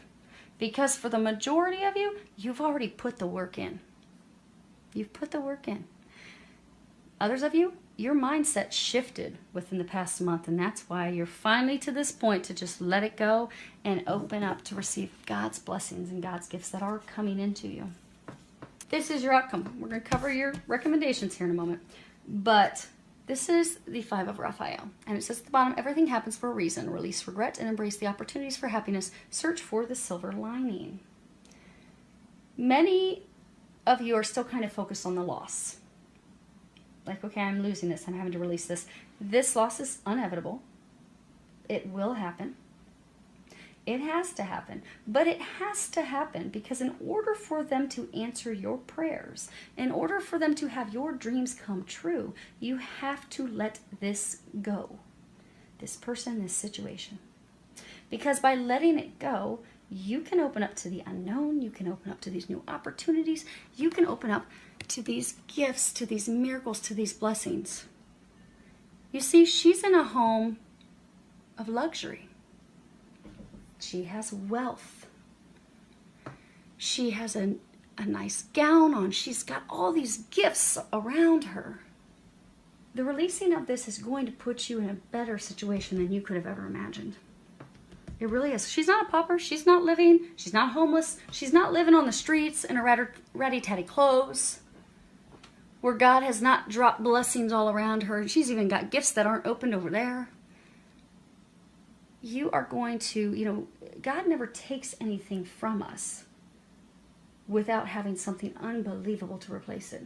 Speaker 1: Because for the majority of you, you've already put the work in. You've put the work in. Others of you, your mindset shifted within the past month, and that's why you're finally to this point to just let it go and open up to receive God's blessings and God's gifts that are coming into you. This is your outcome. We're going to cover your recommendations here in a moment. But this is the Five of Raphael. And it says at the bottom, everything happens for a reason. Release regret and embrace the opportunities for happiness. Search for the silver lining. Many of you are still kind of focused on the loss. Like, okay, I'm losing this. I'm having to release this. This loss is inevitable. It will happen. It has to happen. But it has to happen because in order for them to answer your prayers, in order for them to have your dreams come true, you have to let this go. This person, this situation. Because by letting it go, you can open up to the unknown. You can open up to these new opportunities. You can open up to these gifts, to these miracles, to these blessings. You see, she's in a home of luxury. She has wealth. She has a nice gown on. She's got all these gifts around her. The releasing of this is going to put you in a better situation than you could have ever imagined. It really is. She's not a pauper. She's not living. She's not homeless. She's not living on the streets in her ratty-tatty clothes, where God has not dropped blessings all around her. She's even got gifts that aren't opened over there. You are going to, God never takes anything from us without having something unbelievable to replace it.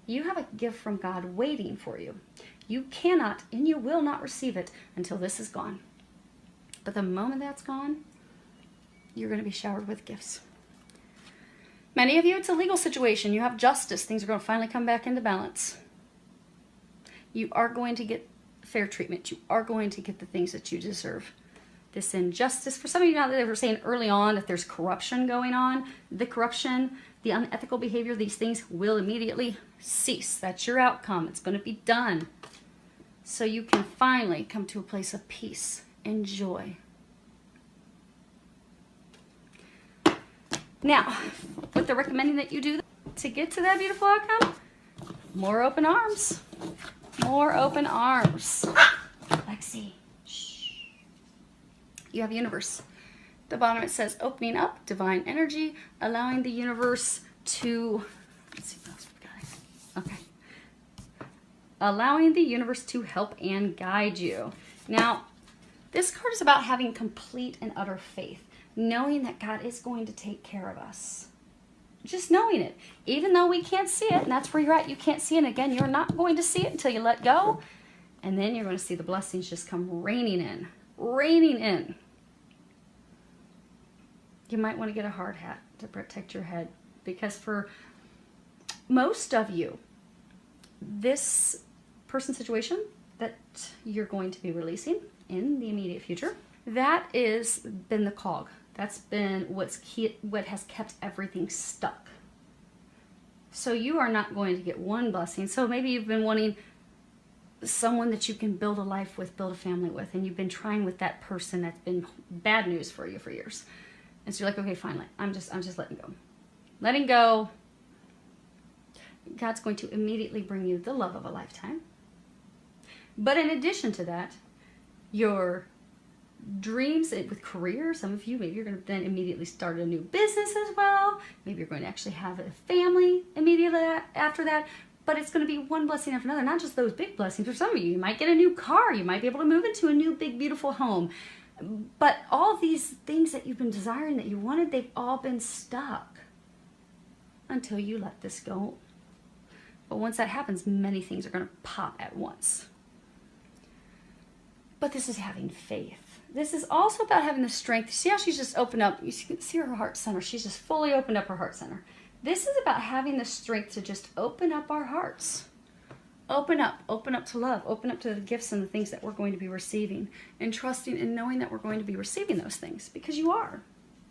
Speaker 1: You have a gift from God waiting for you. You cannot and you will not receive it until this is gone. But the moment that's gone, you're going to be showered with gifts. Many of you, it's a legal situation. You have justice. Things are going to finally come back into balance. You are going to get fair treatment. You are going to get the things that you deserve. This injustice, for some of you now that they were saying early on that there's corruption going on, the corruption, the unethical behavior, these things will immediately cease. That's your outcome. It's going to be done. So you can finally come to a place of peace and joy. Now, what they're recommending that you do to get to that beautiful outcome, more open arms. More open arms. Lexi, shh. You have universe. At the bottom it says opening up, divine energy, allowing the universe to, let's see what else we've got. Okay. Allowing the universe to help and guide you. Now, this card is about having complete and utter faith, knowing that God is going to take care of us. Just knowing it, even though we can't see it, and that's where you're at, you can't see it. Again, you're not going to see it until you let go, and then you're going to see the blessings just come raining in, raining in. You might want to get a hard hat to protect your head, because for most of you, this person situation that you're going to be releasing in the immediate future, that is been the cog. That's been what has kept everything stuck. So you are not going to get one blessing. So maybe you've been wanting someone that you can build a life with, build a family with, and you've been trying with that person that's been bad news for you for years. And so you're like, okay, finally, I'm just letting go. Letting go. God's going to immediately bring you the love of a lifetime. But in addition to that, your dreams with career. Some of you, maybe you're going to then immediately start a new business as well. Maybe you're going to actually have a family immediately after that. But it's going to be one blessing after another, not just those big blessings. For some of you, you might get a new car. You might be able to move into a new, big, beautiful home. But all these things that you've been desiring, that you wanted, they've all been stuck until you let this go. But once that happens, many things are going to pop at once. But this is having faith. This is also about having the strength. See how she's just opened up? You can see her heart center. She's just fully opened up her heart center. This is about having the strength to just open up our hearts. Open up to love, open up to the gifts and the things that we're going to be receiving, and trusting and knowing that we're going to be receiving those things, because you are.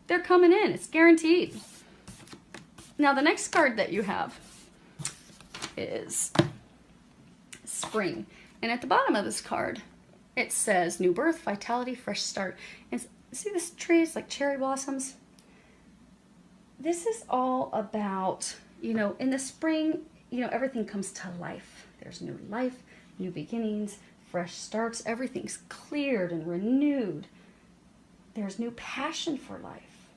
Speaker 1: They're coming in. It's guaranteed. Now, the next card that you have is Spring. And at the bottom of this card, it says new birth, vitality, fresh start. And see this tree? It's like cherry blossoms. This is all about, you know, in the spring, you know, everything comes to life. There's new life, new beginnings, fresh starts. Everything's cleared and renewed. There's new passion for life.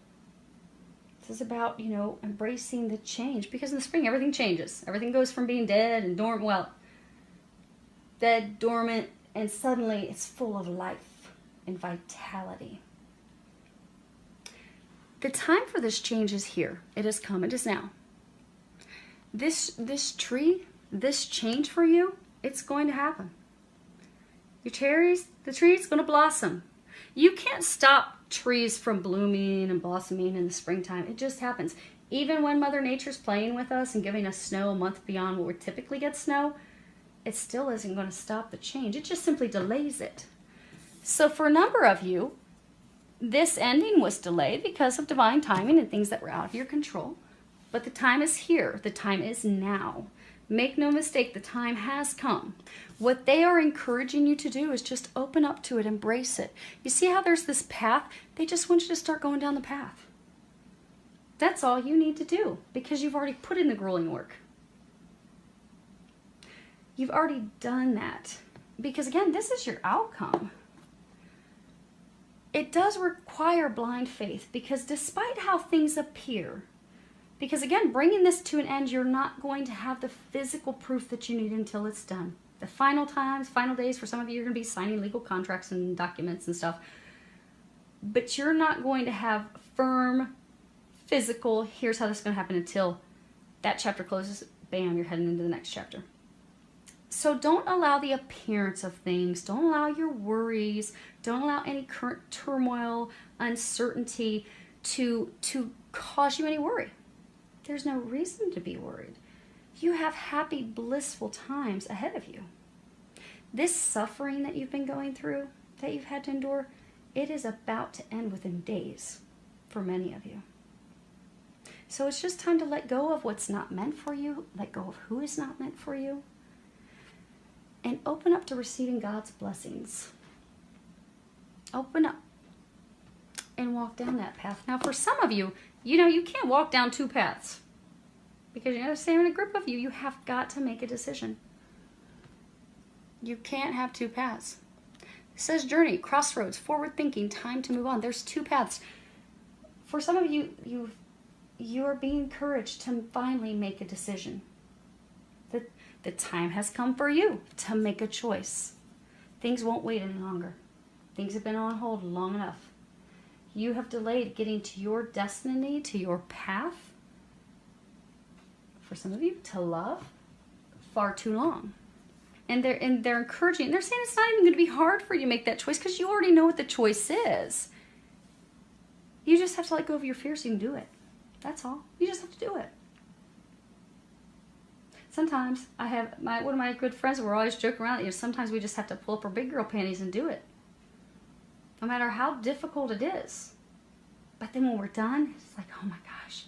Speaker 1: This is about, you know, embracing the change, because in the spring, everything changes. Everything goes from being dead and dormant, well, dead, dormant, and suddenly it's full of life and vitality. The time for this change is here. It has come. It is now. This tree, this change for you, it's going to happen. Your cherries, the tree's going to blossom. You can't stop trees from blooming and blossoming in the springtime. It just happens. Even when Mother Nature's playing with us and giving us snow a month beyond what we typically get snow, it still isn't going to stop the change. It just simply delays it. So for a number of you, this ending was delayed because of divine timing and things that were out of your control. But the time is here. The time is now. Make no mistake, the time has come. What they are encouraging you to do is just open up to it, embrace it. You see how there's this path? They just want you to start going down the path. That's all you need to do, because you've already put in the grueling work. You've already done that. Because again, this is your outcome. It does require blind faith, because despite how things appear, because again, bringing this to an end, you're not going to have the physical proof that you need until it's done. The final times, final days, for some of you, you're going to be signing legal contracts and documents and stuff. But you're not going to have firm, physical, here's how this is going to happen, until that chapter closes, bam, you're heading into the next chapter. So don't allow the appearance of things, don't allow your worries, don't allow any current turmoil, uncertainty to cause you any worry. There's no reason to be worried. You have happy, blissful times ahead of you. This suffering that you've been going through, that you've had to endure, it is about to end within days for many of you. So it's just time to let go of what's not meant for you, let go of who is not meant for you, and open up to receiving God's blessings. Open up and walk down that path. Now, for some of you, you know, you can't walk down two paths, because you know, staying in a group of you, you have got to make a decision. You can't have two paths. It says journey, crossroads, forward thinking, time to move on. There's two paths. For some of you, you are being encouraged to finally make a decision. The time has come for you to make a choice. Things won't wait any longer. Things have been on hold long enough. You have delayed getting to your destiny, to your path, for some of you, to love, far too long. And they're encouraging, they're saying it's not even going to be hard for you to make that choice, because you already know what the choice is. You just have to let go of your fear so you can do it. That's all. You just have to do it. Sometimes I have one of my good friends, we're always joking around, you know, sometimes we just have to pull up our big girl panties and do it. No matter how difficult it is. But then when we're done, it's like, oh my gosh,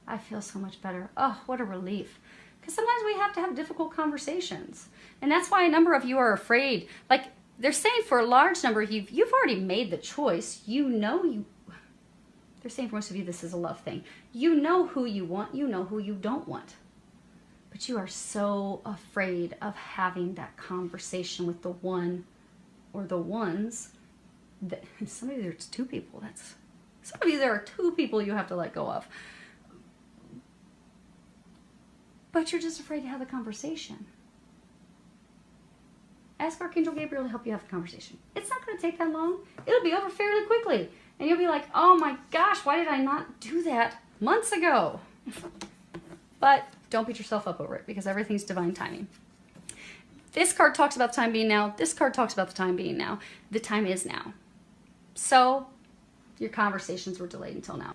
Speaker 1: I feel so much better. Oh, what a relief. Because sometimes we have to have difficult conversations. And that's why a number of you are afraid. Like they're saying for a large number of you, you've already made the choice. You know they're saying for most of you, this is a love thing. You know who you want. You know who you don't want. But you are so afraid of having that conversation with the one or the ones Some of you, there's two people. Some of you, there are two people you have to let go of. But you're just afraid to have the conversation. Ask Archangel Gabriel to help you have the conversation. It's not going to take that long. It'll be over fairly quickly. And you'll be like, oh my gosh, why did I not do that months ago? But don't beat yourself up over it, because everything's divine timing. This card talks about the time being now. This card talks about the time being now. The time is now. So your conversations were delayed until now.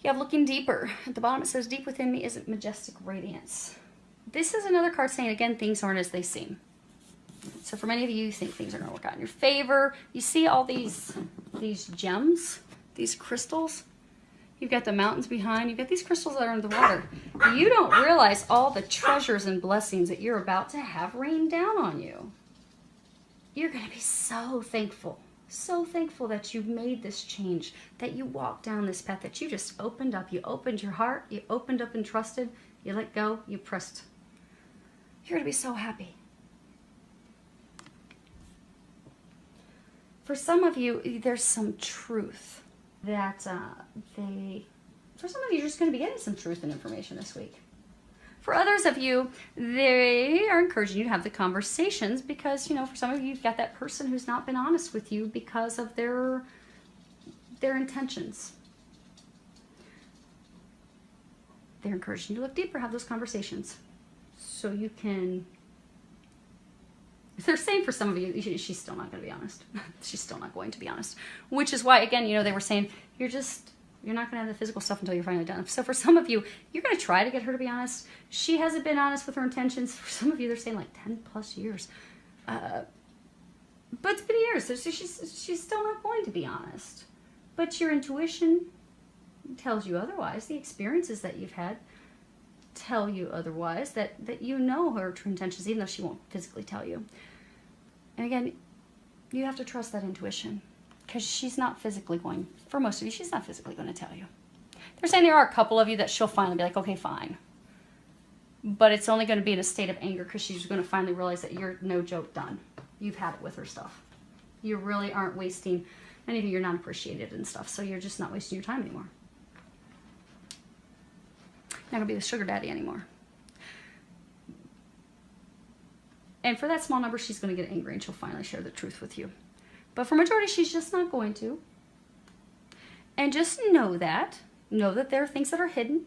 Speaker 1: You have looking deeper. At the bottom it says, deep within me is majestic radiance. This is another card saying, again, things aren't as they seem. So for many of you, you think things are going to work out in your favor. You see all these gems, these crystals. You've got the mountains behind. You've got these crystals that are under the water. You don't realize all the treasures and blessings that you're about to have rain down on you. You're going to be so thankful that you've made this change, that you walked down this path, that you just opened up. You opened your heart. You opened up and trusted. You let go. You pressed. You're going to be so happy. For some of you, there's some truth that for some of you, you're just going to be getting some truth and information this week. For others of you, they are encouraging you to have the conversations because, you know, for some of you, you've got that person who's not been honest with you because of their intentions. They're encouraging you to look deeper, have those conversations so you can... They're saying for some of you, she's still not going to be honest. She's still not going to be honest. Which is why, again, you know, they were saying, you're not going to have the physical stuff until you're finally done. So for some of you, you're going to try to get her to be honest. She hasn't been honest with her intentions. For some of you, they're saying like 10 plus years. But it's been years, so she's still not going to be honest. But your intuition tells you otherwise. The experiences that you've had tell you otherwise, that you know her true intentions, even though she won't physically tell you. And again, you have to trust that intuition, because she's not physically going, for most of you, she's not physically going to tell you. They're saying there are a couple of you that she'll finally be like, okay, fine. But it's only going to be in a state of anger, because she's going to finally realize that you're, no joke, done. You've had it with her stuff. You really aren't wasting, any of you, you're not appreciated and stuff, so you're just not wasting your time anymore. Not going to be the sugar daddy anymore. And for that small number, she's going to get angry and she'll finally share the truth with you. But for majority, she's just not going to. And just know that there are things that are hidden.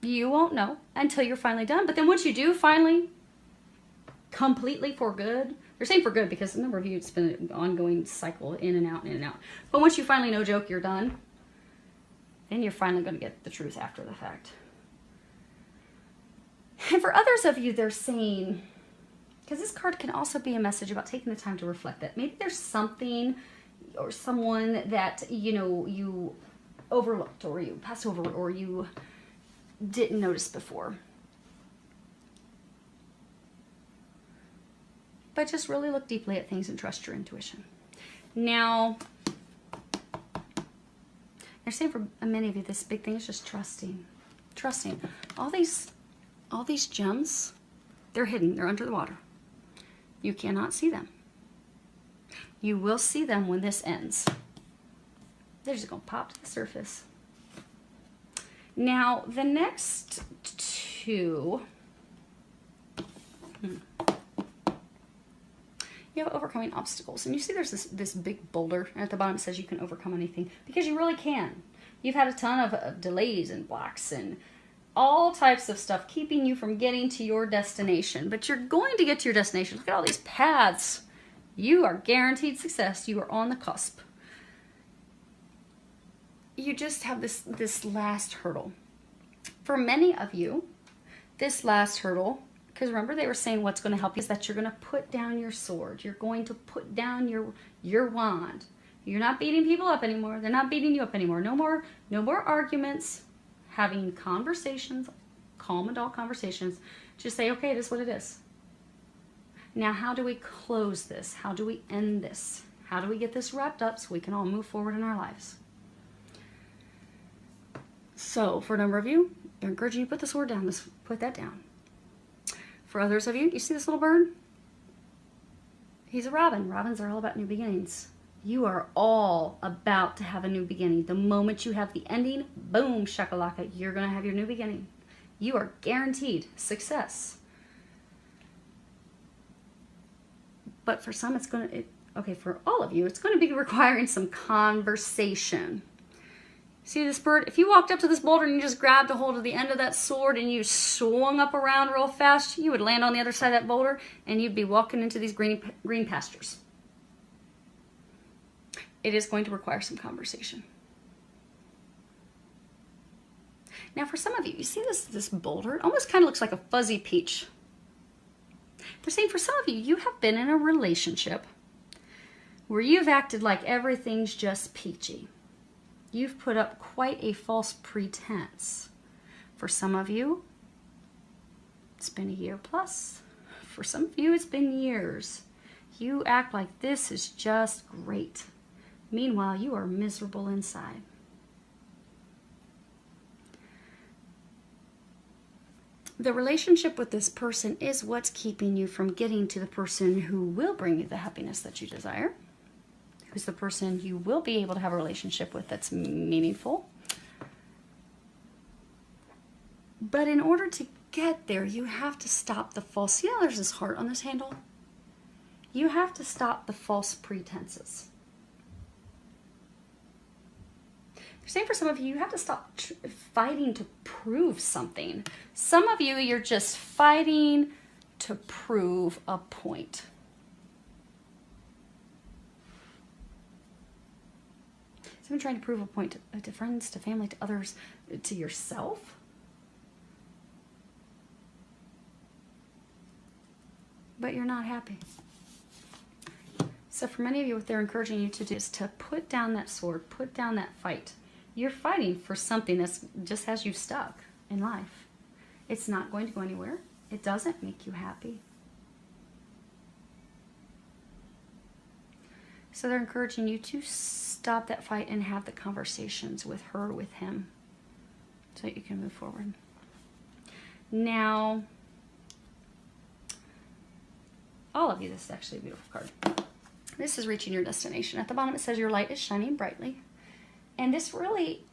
Speaker 1: You won't know until you're finally done. But then once you do finally, completely for good, they're saying for good because a number of you, it's been an ongoing cycle in and out, in and out. But once you finally, no joke, you're done, then you're finally going to get the truth after the fact. And for others of you, they're saying, because this card can also be a message about taking the time to reflect, that maybe there's something or someone that, you know, you overlooked or you passed over or you didn't notice before. But just really look deeply at things and trust your intuition. Now, they're saying for many of you, this big thing is just trusting. Trusting. All these gems, they're hidden. They're under the water. You cannot see them. You will see them when this ends. They're just going to pop to the surface. Now, the next two... You have overcoming obstacles. And you see there's this big boulder. And at the bottom it says you can overcome anything. Because you really can. You've had a ton of delays and blocks and all types of stuff keeping you from getting to your destination. But you're going to get to your destination. Look at all these paths. You are guaranteed success. You are on the cusp. You just have this last hurdle. For many of you, this last hurdle, because remember they were saying what's going to help you is that you're going to put down your sword. You're going to put down your wand. You're not beating people up anymore. They're not beating you up anymore. No more arguments. Having conversations, calm adult conversations. Just say, okay, it is what it is. Now, how do we close this? How do we end this? How do we get this wrapped up so we can all move forward in our lives? So, for a number of you, they're encouraging you to put the sword down. Put that down. For others of you, you see this little bird? He's a robin. Robins are all about new beginnings. You are all about to have a new beginning. The moment you have the ending, boom, shakalaka, you're going to have your new beginning. You are guaranteed success. But for some, it's going to, okay, for all of you, it's going to be requiring some conversation. See this bird? If you walked up to this boulder and you just grabbed a hold of the end of that sword and you swung up around real fast, you would land on the other side of that boulder and you'd be walking into these green pastures. It is going to require some conversation. Now for some of you, you see this boulder? It almost kind of looks like a fuzzy peach. They're saying for some of you, you have been in a relationship where you've acted like everything's just peachy. You've put up quite a false pretense. For some of you, it's been a year plus. For some of you, it's been years. You act like this is just great. Meanwhile, you are miserable inside. The relationship with this person is what's keeping you from getting to the person who will bring you the happiness that you desire. Who's the person you will be able to have a relationship with that's meaningful. But in order to get there, you have to stop the false, see how there's this heart on this handle? You have to stop the false pretenses. They're saying for some of you, you have to stop fighting to prove something. Some of you, you're just fighting to prove a point. Someone trying to prove a point to friends, to family, to others, to yourself. But you're not happy. So for many of you, what they're encouraging you to do is to put down that sword, put down that fight. You're fighting for something that just has you stuck in life. It's not going to go anywhere. It doesn't make you happy. So they're encouraging you to stop that fight and have the conversations with her, with him, so that you can move forward. Now, all of you, this is actually a beautiful card. This is reaching your destination. At the bottom it says your light is shining brightly. And this really,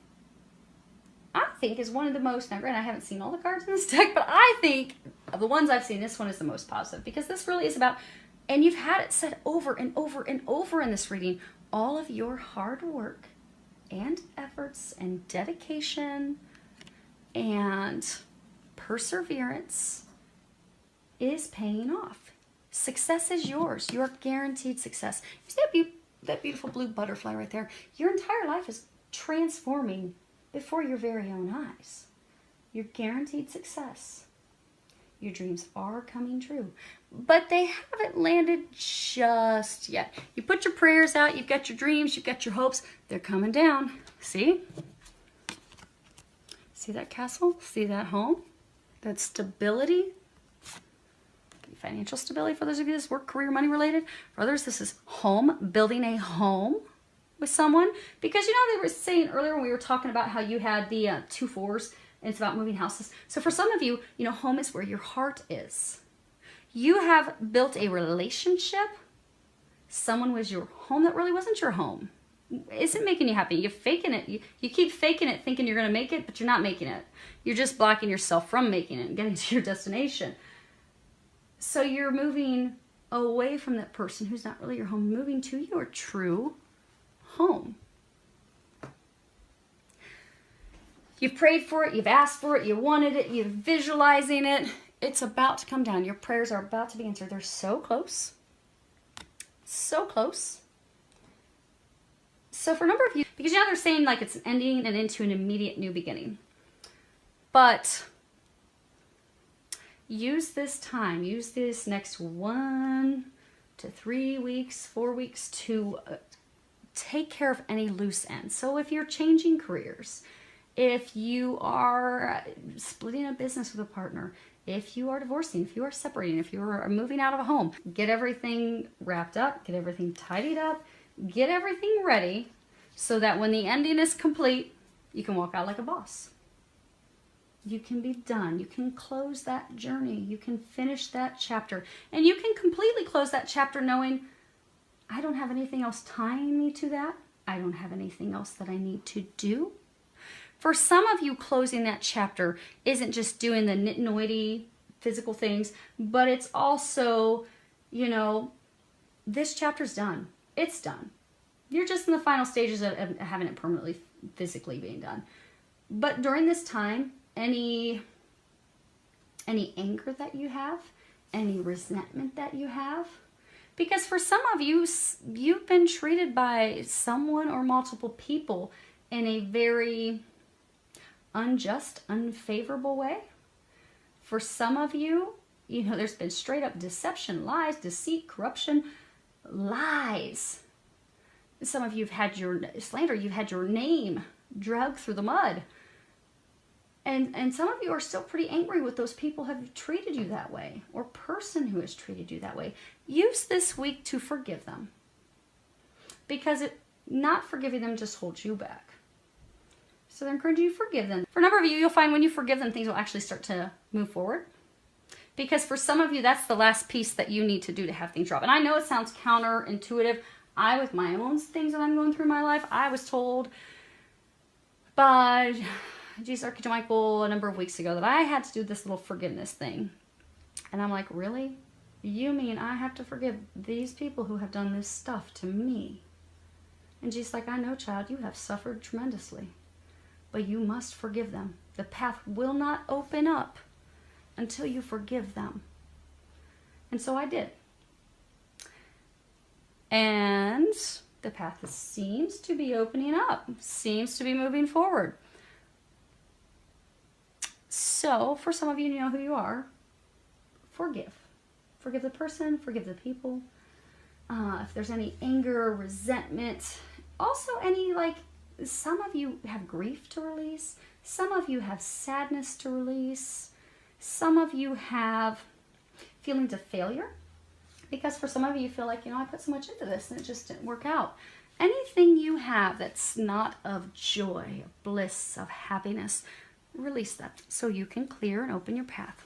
Speaker 1: I think, is one of the most, now granted I haven't seen all the cards in this deck, but I think of the ones I've seen, this one is the most positive, because this really is about, and you've had it said over and over and over in this reading, all of your hard work and efforts and dedication and perseverance is paying off. Success is yours. You are guaranteed success. You see that beautiful blue butterfly right there? Your entire life is transforming before your very own eyes. You're guaranteed success. Your dreams are coming true, but they haven't landed just yet. You put your prayers out, you've got your dreams, you've got your hopes, they're coming down. See? See that castle? See that home? That stability? Financial stability for those of you this work, career, money related. For others, this is home, building a home with someone. Because you know, they were saying earlier when we were talking about how you had the 2 4s, and it's about moving houses. So for some of you, you know, home is where your heart is. You have built a relationship. Someone was your home that really wasn't your home. Isn't making you happy. You're faking it. You keep faking it, thinking you're going to make it, but you're not making it. You're just blocking yourself from making it and getting to your destination. So you're moving away from that person who's not really your home, moving to your true home. You've prayed for it, you've asked for it, you wanted it, you're visualizing it. It's about to come down. Your prayers are about to be answered. They're so close. So close. So for a number of you, because you know they're saying like it's an ending and into an immediate new beginning. But use this time, use this next 1 to 3 weeks, 4 weeks to take care of any loose ends. So if you're changing careers, if you are splitting a business with a partner, if you are divorcing, if you are separating, if you are moving out of a home, get everything wrapped up, get everything tidied up, get everything ready so that when the ending is complete, you can walk out like a boss. You can be done. You can close that journey. You can finish that chapter. And you can completely close that chapter knowing I don't have anything else tying me to that. I don't have anything else that I need to do. For some of you, closing that chapter isn't just doing the nitty-gritty physical things, but it's also, you know, this chapter's done. It's done. You're just in the final stages of having it permanently, physically being done. But during this time, any anger that you have, any resentment that you have, because for some of you, you've been treated by someone or multiple people in a very unjust, unfavorable way. For some of you, you know, there's been straight up deception, lies, deceit, corruption, lies. Some of you have had your slander, you've had your name dragged through the mud. And some of you are still pretty angry with those people who have treated you that way, or person who has treated you that way. Use this week to forgive them. Because not forgiving them just holds you back. So they're encouraging you to forgive them. For a number of you, you'll find when you forgive them, things will actually start to move forward. Because for some of you, that's the last piece that you need to do to have things drop. And I know it sounds counterintuitive. With my own things that I'm going through in my life, I was told by Jesus Archangel Michael a number of weeks ago that I had to do this little forgiveness thing. And I'm like, really? You mean I have to forgive these people who have done this stuff to me? And Jesus like, I know, child, you have suffered tremendously. But you must forgive them. The path will not open up until you forgive them. And so I did. And the path seems to be opening up, seems to be moving forward. So for some of you, you know who you are. Forgive. Forgive the person, forgive the people. If there's any anger, resentment, also any, like, some of you have grief to release. Some of you have sadness to release. Some of you have feelings of failure. Because for some of you, you feel like, you know, I put so much into this and it just didn't work out. Anything you have that's not of joy, of bliss, of happiness, release that so you can clear and open your path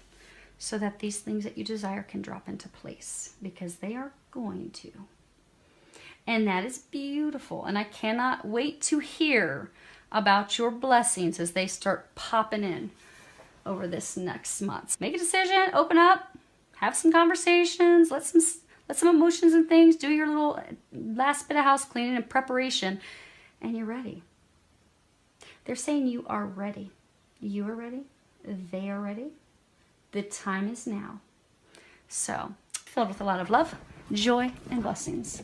Speaker 1: so that these things that you desire can drop into place, because they are going to. And that is beautiful. And I cannot wait to hear about your blessings as they start popping in over this next month. Make a decision, open up, have some conversations, let some emotions and things, do your little last bit of house cleaning and preparation, and you're ready. They're saying you are ready. You are ready. They are ready. The time is now. So, filled with a lot of love, joy, and blessings.